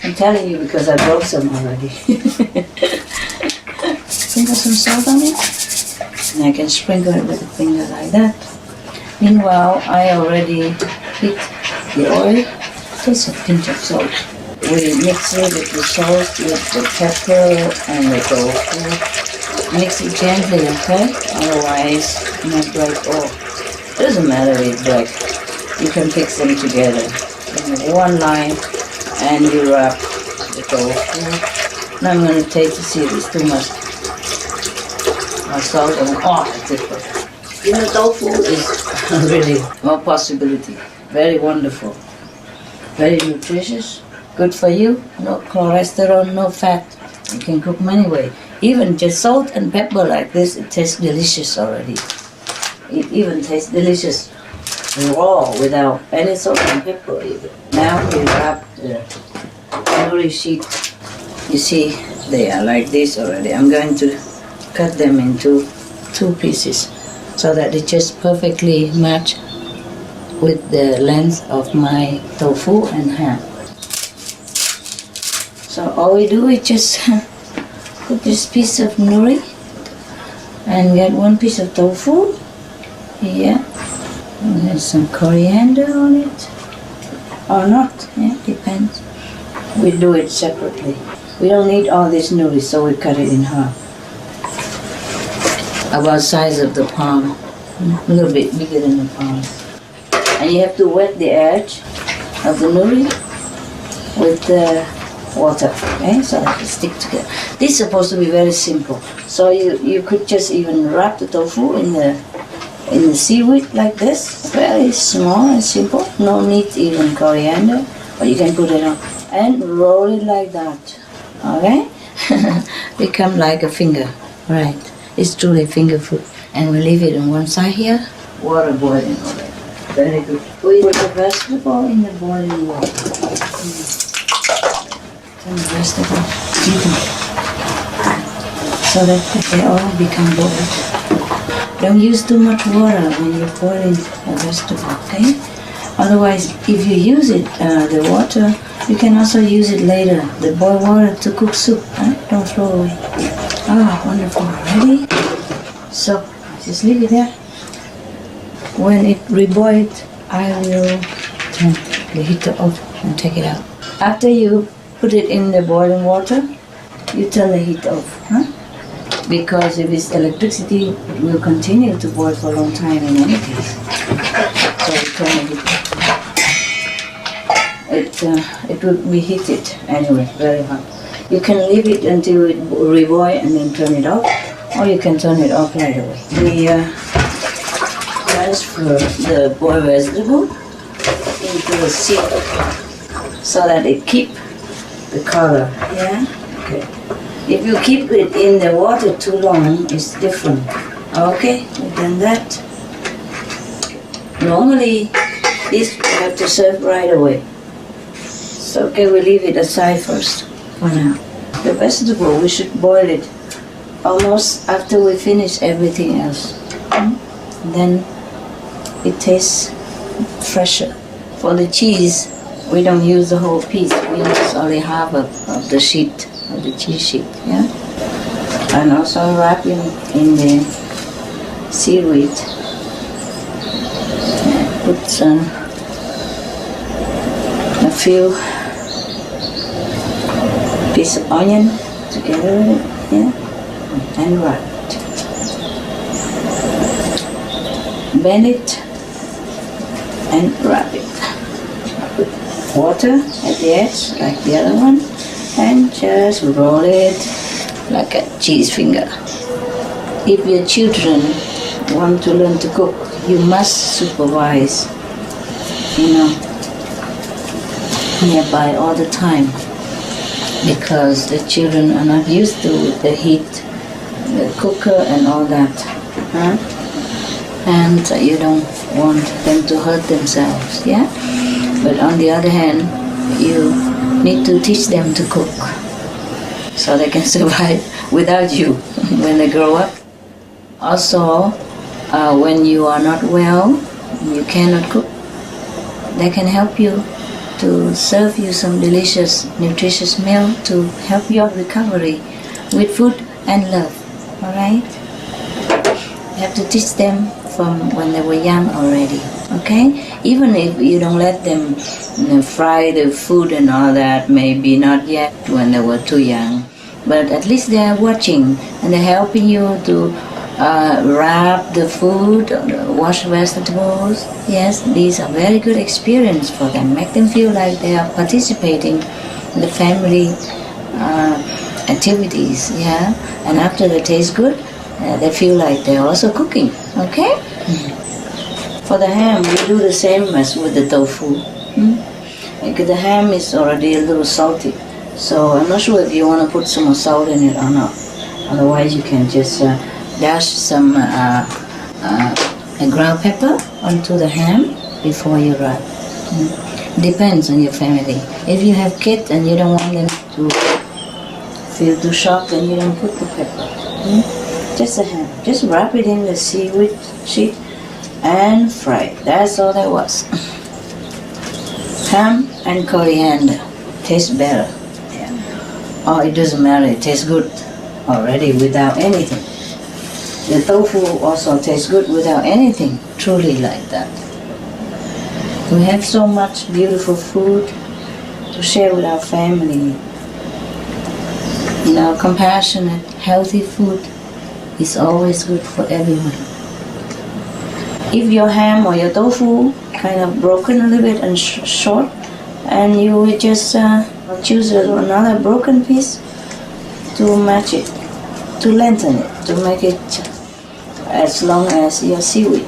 I'm telling you because I broke some already. Sprinkle some salt on it. And I can sprinkle it with a finger like that. Meanwhile, I already heat the oil. Just a pinch of salt. We mix it with the salt, with the pepper and the tofu. Mix it gently, okay? Otherwise, it might break off. Doesn't matter if it breaks. You can fix them together in one line, and you wrap the tofu. Now I'm going to taste to see if it's too much salt and it's perfect. Tofu is really more possibility. Very wonderful. Very nutritious. Good for you. No cholesterol, no fat. You can cook many ways. Even just salt and pepper like this, it tastes delicious already. It even tastes delicious raw without any salt and pepper even. Now we wrap the nori sheet. You see, they are like this already. I'm going to cut them into 2 pieces so that they just perfectly match with the length of my tofu and ham. So all we do is just put this piece of nori and get 1 piece of tofu here, and then some coriander on it, or not, yeah, depends. We do it separately. We don't need all this nori, so we cut it in half. About size of the palm, a little bit bigger than the palm. And you have to wet the edge of the nori with the water, okay, so that it stick together. This is supposed to be very simple. So you could just even wrap the tofu in the seaweed like this, very small and simple. No need even coriander, but you can put it on and roll it like that, okay? Become like a finger, right? It's truly finger food. And we leave it on one side here, water boiling already. Very good. We put the vegetable in the boiling water. Turn the vegetable so that they all become boiled. Don't use too much water when you're boiling a vegetable, okay? Otherwise, if you use it, the water, you can also use it later, the boiled water, to cook soup. Right? Don't throw away. Ah, wonderful. Ready? So, just leave it there. When it reboiled, I will turn the heater off and take it out. After you put it in the boiling water, you turn the heat off, huh? Because if it's electricity, it will continue to boil for a long time in any case. So you turn the heat off. It will be heated anyway, very hot. You can leave it until it reboil and then turn it off, or you can turn it off right away. We transfer the boiled vegetable into a sieve so that it keep the color. Yeah. Okay. If you keep it in the water too long, it's different. Okay, we've done that. Normally, this you have to serve right away. So okay, we leave it aside first for now. The vegetable, we should boil it almost after we finish everything else. Then it tastes fresher. For the cheese, we don't use the whole piece. We use only half of the sheet, of the cheese sheet. Yeah. And also wrap in the seaweed. Put a few pieces of onion together with it, yeah, and wrap it. Bend it and wrap it. Put water at the edge like the other one, and just roll it like a cheese finger. If your children want to learn to cook, you must supervise, nearby all the time, because the children are not used to the heat, the cooker and all that. And you don't want them to hurt themselves, yeah? But on the other hand, you need to teach them to cook so they can survive without you when they grow up. Also, when you are not well, you cannot cook, they can help you to serve you some delicious, nutritious meal to help your recovery with food and love, all right? You have to teach them from when they were young already, okay? Even if you don't let them fry the food and all that, maybe not yet when they were too young, but at least they are watching and they're helping you to wrap the food, wash vegetables. Yes, these are very good experience for them. Make them feel like they are participating in the family activities, yeah? And after they taste good, they feel like they're also cooking, okay? For the ham, we do the same as with the tofu. Like the ham is already a little salty, so I'm not sure if you want to put some more salt in it or not. Otherwise, you can just dash some ground pepper onto the ham before you wrap. Depends on your family. If you have kids and you don't want them to feel too sharp, then you don't put the pepper. Just the ham. Just wrap it in the seaweed sheet and fry it. That's all there was. Ham and coriander tastes better. Yeah. Oh, it doesn't matter. It tastes good already without anything. The tofu also tastes good without anything, truly like that. We have so much beautiful food to share with our family. Compassionate, healthy food is always good for everyone. If your ham or your tofu kind of broken a little bit and short, and you will just choose another broken piece to match it, to lengthen it, to make it as long as your seaweed.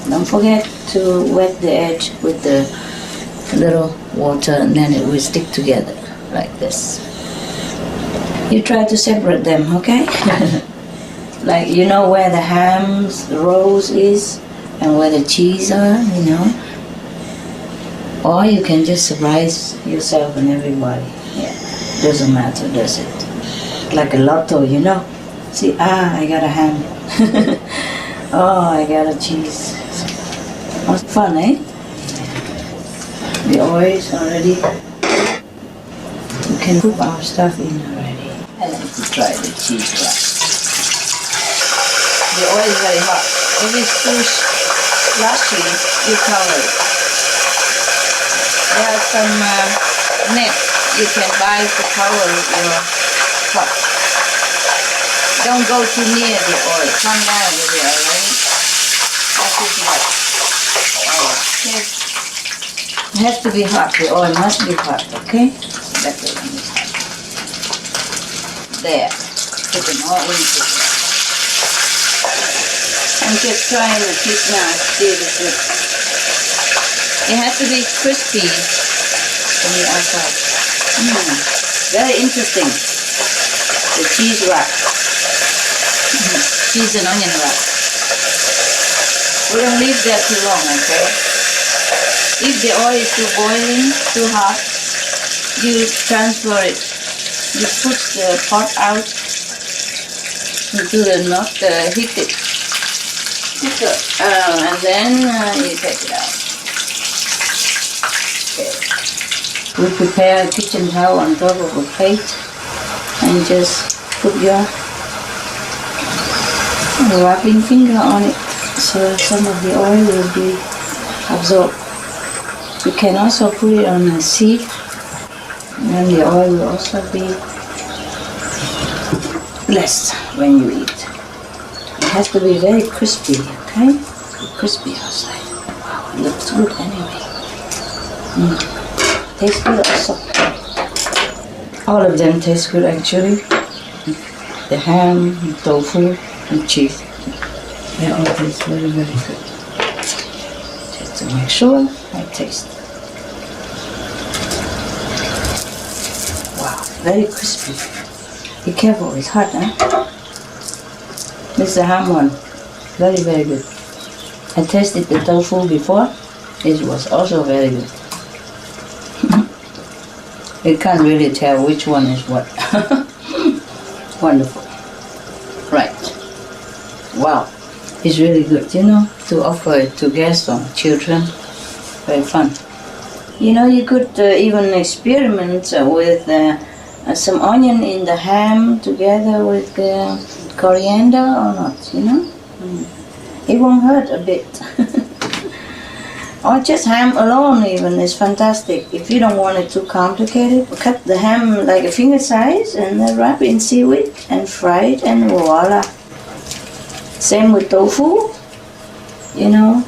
Don't forget to wet the edge with the little water, and then it will stick together like this. You try to separate them, okay? Like where the ham's rolls is and where the cheese are, Or you can just surprise yourself and everybody. Yeah, doesn't matter, does it? Like a lotto, See, I got a ham. Oh, I got a cheese. What's fun, eh? The oil is already. We can put our stuff in already. I like to try the cheese wrap. The oil is very hot. If it's too slushy, you cover it. There are some nets you can buy to cover your pot. Don't go too near the oil. Come down with it, alright? That is hot. Yes. It has to be hot. The oil must be hot, okay? That's what it is. There. Put them all into it. I'm just trying to keep now. See if it's good. It has to be crispy from the outside. Very interesting. The cheese wrap. Cheese and onion wrap. We don't leave that too long, okay? If the oil is too boiling, too hot, you transfer it. You put the pot out into the not heat it. And then you take it out. Okay. We prepare a kitchen towel on top of a plate and just put your wrapping finger on it so some of the oil will be absorbed. You can also put it on a seed and then the oil will also be less when you eat. It has to be very crispy, okay? Crispy outside. Wow, it looks good anyway. Tastes good also. All of them taste good actually. The ham, tofu, and cheese. They all taste very, very good. Just to make sure I taste. Wow, very crispy. Be careful, it's hot, huh? This is the ham one. Very, very good. I tasted the tofu before. It was also very good. You can't really tell which one is what. Wonderful. Right. Wow. It's really good, you know, to offer it to guests or children. Very fun. You know, you could even experiment with some onion in the ham together with coriander or not, you know. It won't hurt a bit. Or just ham alone even is fantastic. If you don't want it too complicated, cut the ham like a finger size and then wrap it in seaweed and fry it and voila. Same with tofu, you know,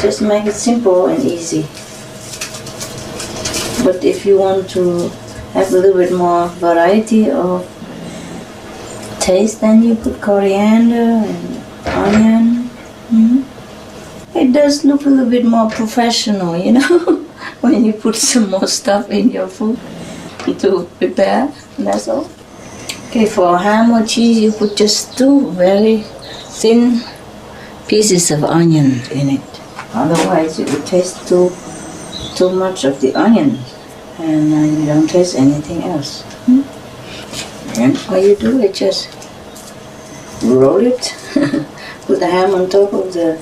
just make it simple and easy. But if you want to have a little bit more variety of taste, then you put coriander and onion. It does look a little bit more professional, you know, when you put some more stuff in your food to prepare, that's all. Okay, for ham or cheese, you put just 2 very thin pieces of onion in it. Otherwise, it would taste too much of the onion, and you don't taste anything else. And all you do is just roll it, put the ham on top of the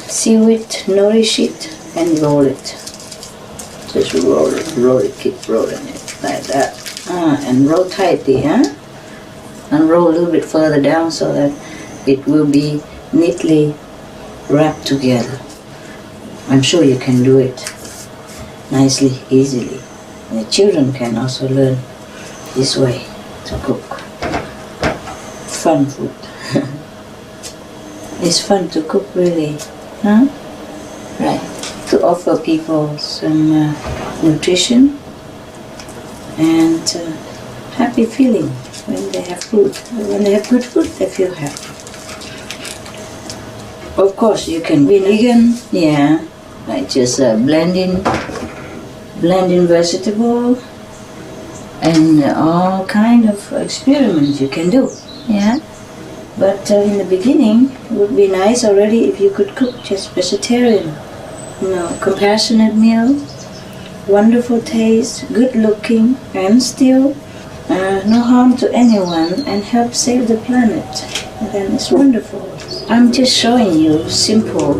seaweed nori sheet and roll it. Just roll it, keep rolling it like that. And roll tightly, and roll a little bit further down so that it will be neatly wrapped together. I'm sure you can do it nicely, easily. And the children can also learn this way to cook. Fun food. It's fun to cook, really, huh? Right. To offer people some nutrition and happy feeling when they have food. When they have good food, they feel happy. Of course, you can be vegan, yeah, like just blending vegetable and all kind of experiments you can do, yeah. But in the beginning, it would be nice already if you could cook just vegetarian. You know, compassionate meal, wonderful taste, good looking, and still no harm to anyone and help save the planet. And then it's wonderful. I'm just showing you simple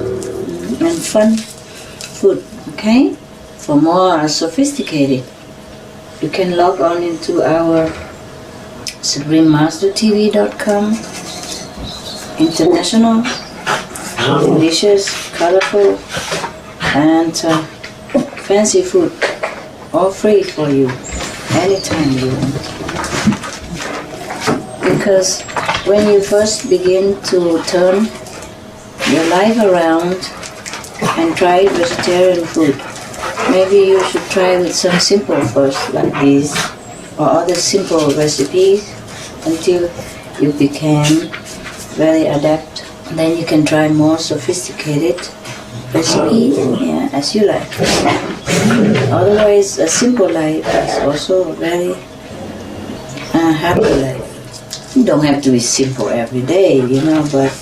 and fun food, okay? For more sophisticated, you can log on into our SupremeMasterTV.com. International, delicious, colorful, and fancy food, all free for you, anytime you want. Because when you first begin to turn your life around and try vegetarian food, maybe you should try with some simple first, like these, or other simple recipes, until you became very adept. Then you can try more sophisticated recipes, yeah, as you like. Otherwise, a simple life is also a very happy life. You don't have to be simple every day, you know, but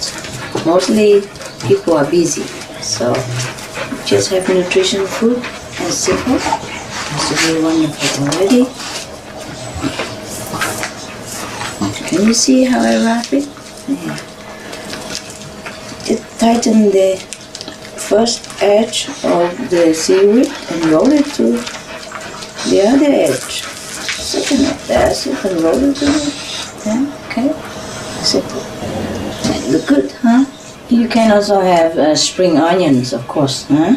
mostly people are busy. So just have nutrition food and simple. That's really wonderful already. Can you see how I wrap it? Yeah. Just tighten the first edge of the seaweed and roll it to the other edge. Second edge, that's it, and roll it to the okay. That's it. That look good, huh? You can also have spring onions, of course, huh?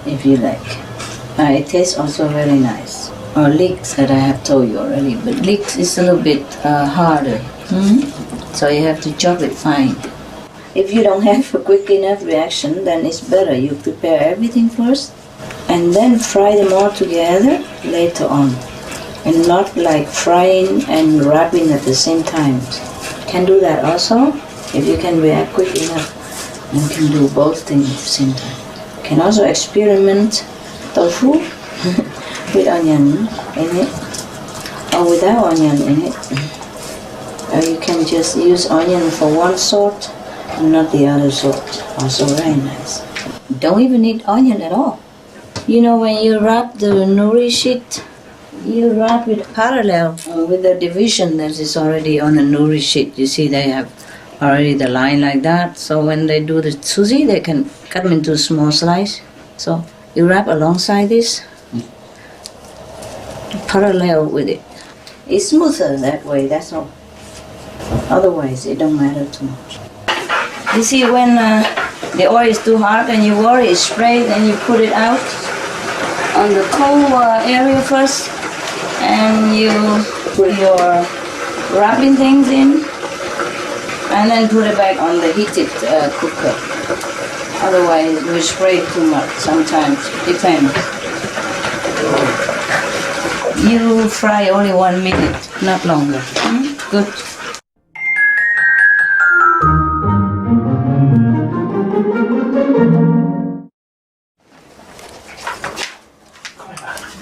If you like. It tastes also very nice. Or leeks that I have told you already, but leeks is a little bit harder. So you have to chop it fine. If you don't have a quick enough reaction, then it's better you prepare everything first and then fry them all together later on. And not like frying and wrapping at the same time. Can do that also. If you can react quick enough, you can do both things at the same time. Can also experiment tofu with onion in it or without onion in it. Or you can just use onion for one sort and not the other sort. Also very nice. Don't even need onion at all. You know, when you wrap the nori sheet, you wrap it parallel with the division that is already on the nori sheet. You see they have already the line like that. So when they do the sushi, they can cut them into small slices. So you wrap alongside this, parallel with it. It's smoother that way, that's all. Otherwise, it don't matter too much. You see, when the oil is too hot and you worry it's sprayed, then you put it out on the cold area first, and you put your wrapping things in, and then put it back on the heated cooker. Otherwise, we spray too much sometimes. Depends. You fry only 1 minute, not longer. Good.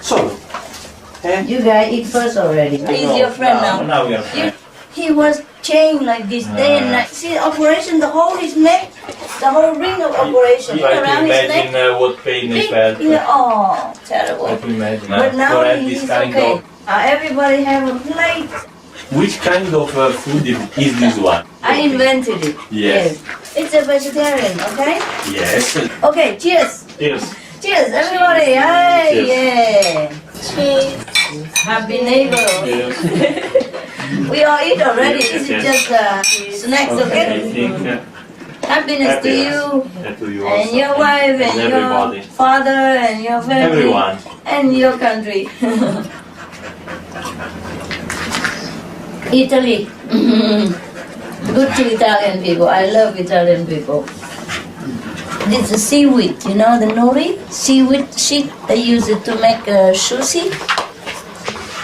So, You guys eat first already. He's your friend now. Now we are friends. He was chained like this day and night. See, operation, the whole his neck, the whole ring of operation I around can his neck. imagine what pain he felt. Yeah, oh, terrible. I can imagine. But now For he's this kind okay. of, Everybody have a plate. which kind of food is this one? I invented it. Yes. It's a vegetarian, okay? Yes. Okay, cheers. Cheers. Cheers, everybody. Hey, Cheers. yeah. Cheers. Happy neighbor. Yes. We all eat already. Yes, This is yes. just snacks, I okay? think Happiness to you. to you And also. your wife and your everybody. father and your family. Everyone. And your country. Italy. Good to Italian people. I love Italian people. This is seaweed, you know, the nori? Seaweed sheet. They use it to make sushi.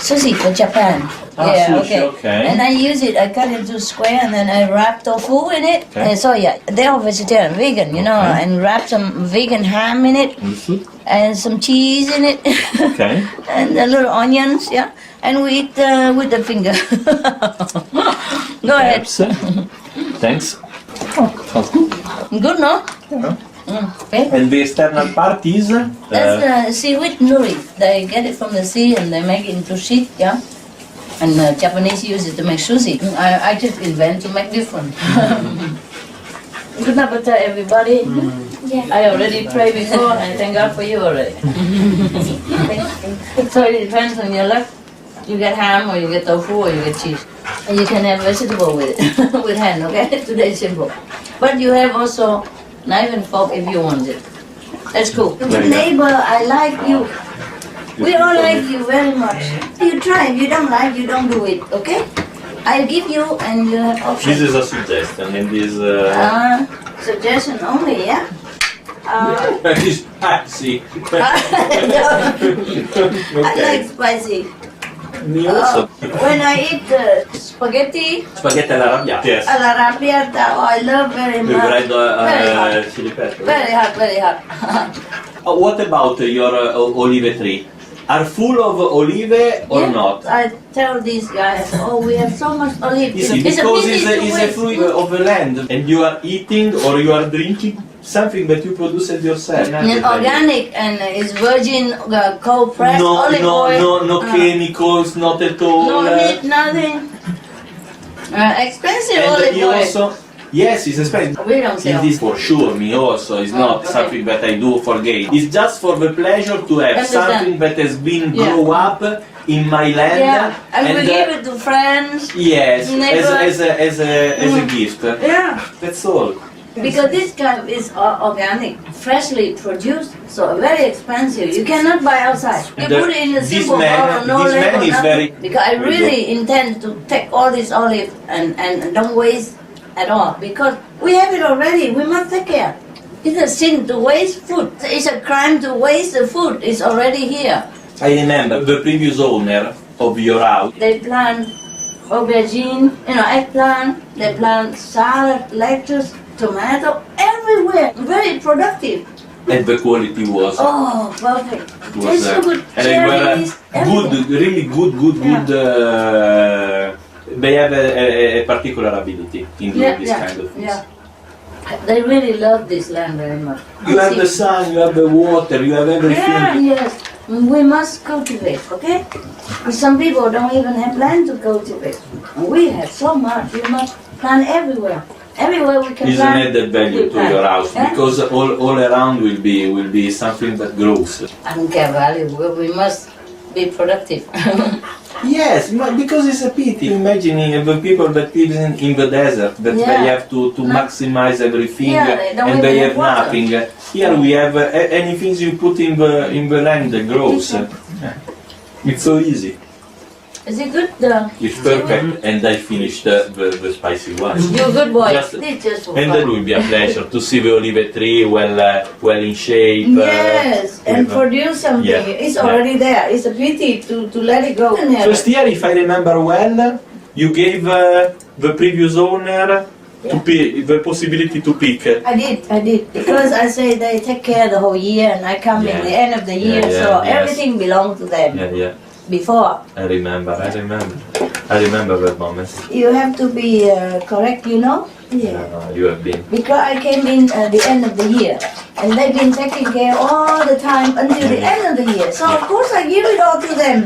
Sushi for Japan. Sushi, okay. And I use it, I cut it into square and then I wrap tofu in it. Okay. And so yeah, they're all vegetarian, vegan, you know, Okay. and wrap some vegan ham in it and some cheese in it. Okay. And a little onions, yeah. And we eat with the finger. Go ahead. Thanks. Oh, sounds good. Good, no? Yeah. Okay. And the external part is? That's seaweed nori. They get it from the sea and they make it into sheet, yeah. And Japanese use it to make sushi. I just invent to make different. Good appetite, everybody. I already prayed before and thank God for you already. So it depends on your luck. You get ham or you get tofu or you get cheese. And you can have vegetable with it, with hand, okay? Today's simple. But you have also knife and fork if you want it. That's cool. Very good. Neighbor, I like you. We all like you very much. You try. If you don't like, you don't do it, okay? I'll give you and you have options. This is a suggestion and this... Suggestion only, yeah? It's spicy. I like spicy. Me also. When I eat spaghetti Spaghetti all'arrabbiata. Yes. all'arrabbiata, oh, I love very With much. red Very hot. chili pepper. Very hot, very hot. What about your olive tree? are full of olive or not? I tell these guys, oh, we have so much olive. Because pity it's to a waste fruit food. of the land, and you are eating or you are drinking something that you produced yourself. And organic and it's virgin cold pressed olive oil. No chemicals, not at all. No heat, nothing. Expensive And olive you oil. also, yes, it's expensive. We don't sell. It is for sure me also. It's not okay. something that I do for gain. It's just for the pleasure to have Understand. something that has been Yeah. grow up in my land. Yeah, and we give it to friends. Yes, neighbors. as a gift. Yeah. That's all. Because this kind is organic, freshly produced, so very expensive. You cannot buy outside. You put it in a This simple man- bottle, no this man label, is nothing. very- Because I really intend to take all this olive and don't waste at all. Because we have it already, we must take care. It's a sin to waste food. It's a crime to waste the food. It's already here. I remember the previous owner of your house. They plant aubergine, eggplant. They plant salad, lettuce, tomato, everywhere. Very productive. And the quality was Oh, perfect. was Tastes so good. and they were Cherries, good, everything. really good. Yeah. They have a particular ability in doing this kind of things. Yeah. They really love this land very much. You have the sun, you have the water, you have everything. Yeah, yes. We must cultivate, okay? Some people don't even have land to cultivate. We have so much. We must plant everywhere. Everywhere we can Is an plant. added value we to plant. your house Yeah? because all around will be something that grows. I don't care value. We must be productive. Yes, because it's a pity. Imagining the people that live in the desert, that Yeah. they have to maximize everything Yeah, they don't and they even have have water. nothing. Here we have anything you put in the land that grows. It's so easy. Is it good? It's perfect. And I finished the spicy one. You're a good boy. Just- It's just for And fun. it will be a pleasure to see the olive tree well in shape. Yes, and with- produce something. Yeah. It's already there. It's a pity to let it go. First year, if I remember well, you gave the previous owner the possibility to pick. I did. Because I say they take care the whole year and I come in Yeah. the end of the year, Yeah, so yes. everything belongs to them Yeah. before. I remember that moment. You have to be correct, You have been. Because I came in the end of the year and they've been taking care all the time until the end of the year. So of course I give it all to them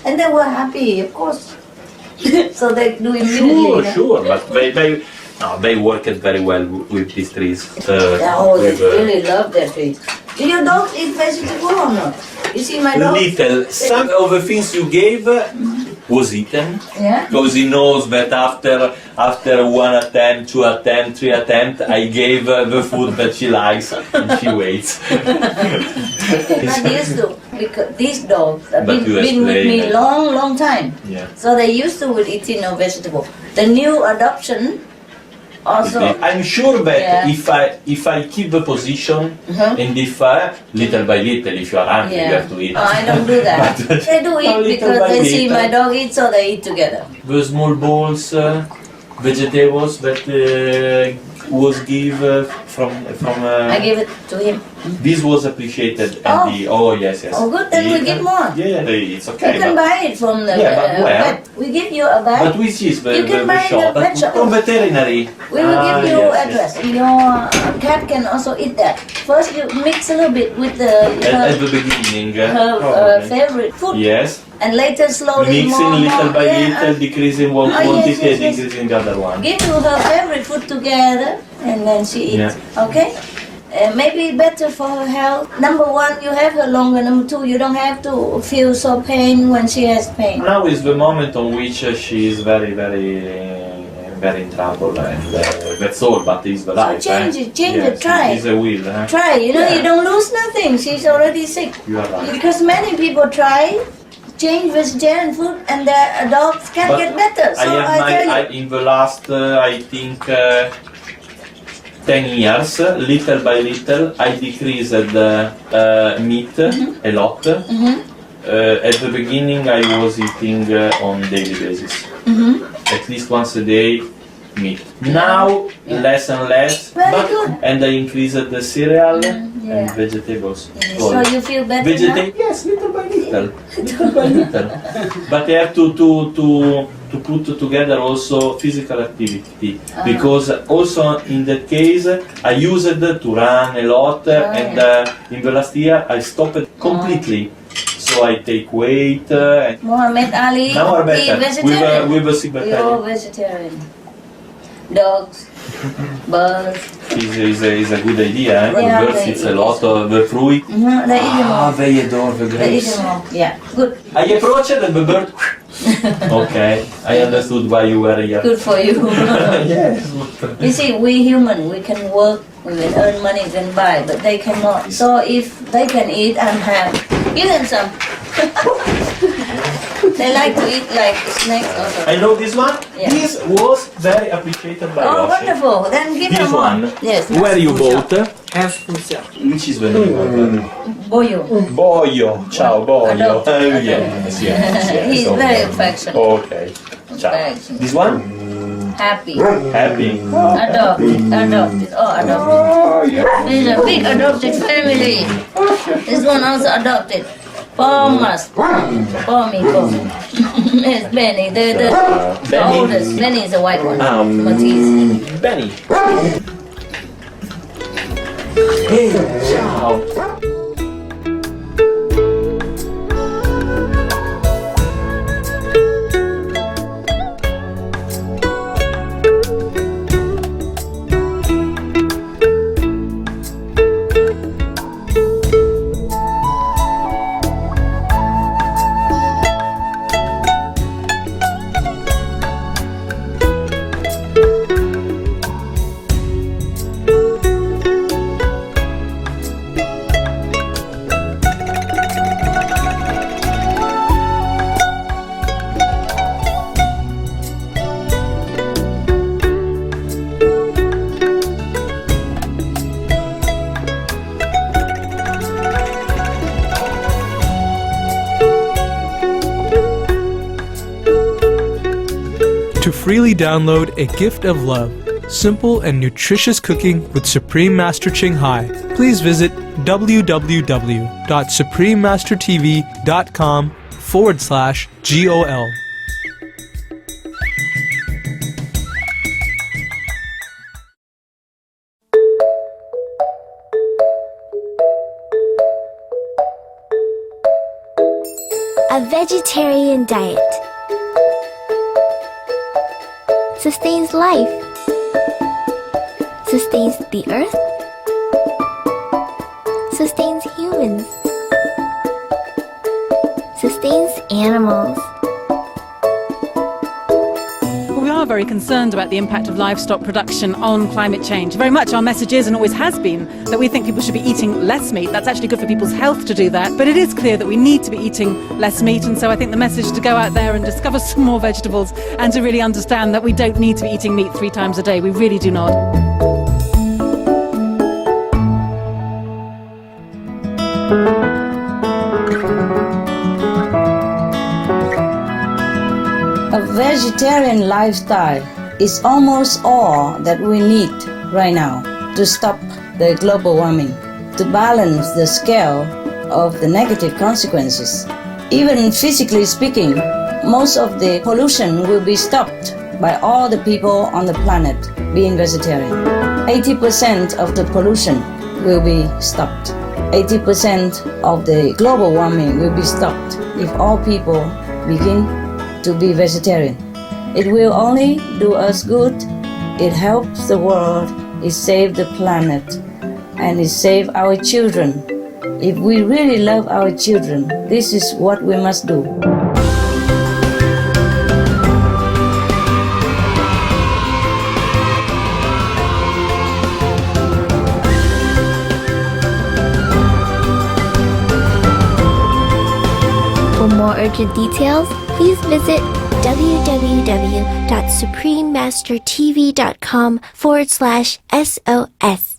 and they were happy, of course. So they do immediately. Sure, but they worked very well with these trees. Oh, they with, really love their trees. Do your dogs eat vegetable or not? You see my dog? little. Some of the things you gave was eaten. Yeah? Because he knows that after one attempt, two attempt, three attempt, I gave the food that she likes and she waits. Not used to, because these dogs have But you been with me explain it. long time. Yeah. So they used to with eating no vegetable. The new adoption also. I'm sure that Yeah. if I keep the position Uh-huh. and if little by little, if you are hungry, you have to eat. I don't do that. But- They do eat Little because by they see little. my dog eat, so they eat together. The small balls, vegetables that was given from. I give it to him. This was appreciated. And yes. Oh, good, then we give more. Yeah, it's okay. You can but, buy it from the Yeah, but where? vet. We give you a bag. but which is You can the buy in shop? the pet shop. From veterinary. We will give you yes, address. Your cat can also eat that. First, you mix a little bit with At her the beginning. her probably. favorite food, Yes. and later slowly Mixing more, little by yeah, little, decreasing one yes, quantity yes, and yes. increasing the other one. Give you her favorite food together, and then she eats. Okay. Maybe better for her health. Number one, you have her longer. Number two, you don't have to feel so pain when she has pain. Now is the moment on which she is very in trouble, and that's all. But it's the life. change it, try. It's a will. Try, you Yeah. don't lose nothing. She's already sick. You are right. Because many people try change vegetarian food and their dogs can't But get better. So I tell you. in the last, I think, 10 years, little by little, I decreased meat a lot. At the beginning, I was eating on daily basis. At least once a day, meat. Now less and less, Very good. and I increased the cereal and yeah. vegetables. So you feel better now? Yes, little by little, little by little. But I have to put together also physical activity, because also in that case I used to run a lot, and in the last year I stopped completely. So I take weight. And Muhammad Ali, now we're better. vegetarian. We were sick You're vegetarian. Dogs, birds. Is a good idea. Eh? Yeah, Birds, they it's a eat lot of the fruit. They eat them all. They adore the They eat grapes. them all. Yeah, good. I approached and the bird. Okay, I understood why you were here. Good for you. Yes. You see, we human, we can work, we can earn money, we can buy, but they cannot. So if they can eat and have, give them some. They like to eat like snakes also. I know this one. Yeah. This was very appreciated by Oh, Yoshi. wonderful. Then give This them one. one. Yes. Where you bought? Which is the name? Boyo. Boyo. Ciao, Boyo. Adopt. Yes, yes. He's okay. very affectionate. Okay. Ciao. Affectionate. This one? Happy. Happy. Adopted. Adopted. Oh, adopted. It's a big adopted family. This one also adopted. For us. For me. It's Benny. The Benny. oldest. Benny is a white one. Matisse. Benny. Hey, ciao. To freely download A Gift of Love, simple and nutritious cooking with Supreme Master Ching Hai, please visit www.suprememastertv.com/GOL. A vegetarian diet sustains life, sustains the earth, sustains humans, sustains animals. We are very concerned about the impact of livestock production on climate change. Very much our message is, and always has been, that we think people should be eating less meat. That's actually good for people's health to do that. But it is clear that we need to be eating less meat, and so I think the message is to go out there and discover some more vegetables and to really understand that we don't need to be eating meat 3 times a day. We really do not. A vegetarian lifestyle is almost all that we need right now to stop the global warming, to balance the scale of the negative consequences. Even physically speaking, most of the pollution will be stopped by all the people on the planet being vegetarian. 80% of the pollution will be stopped. 80% of the global warming will be stopped if all people begin to be vegetarian. It will only do us good, it helps the world, it saves the planet, and it saves our children. If we really love our children, this is what we must do. For more urgent details, please visit www.suprememastertv.com/SOS.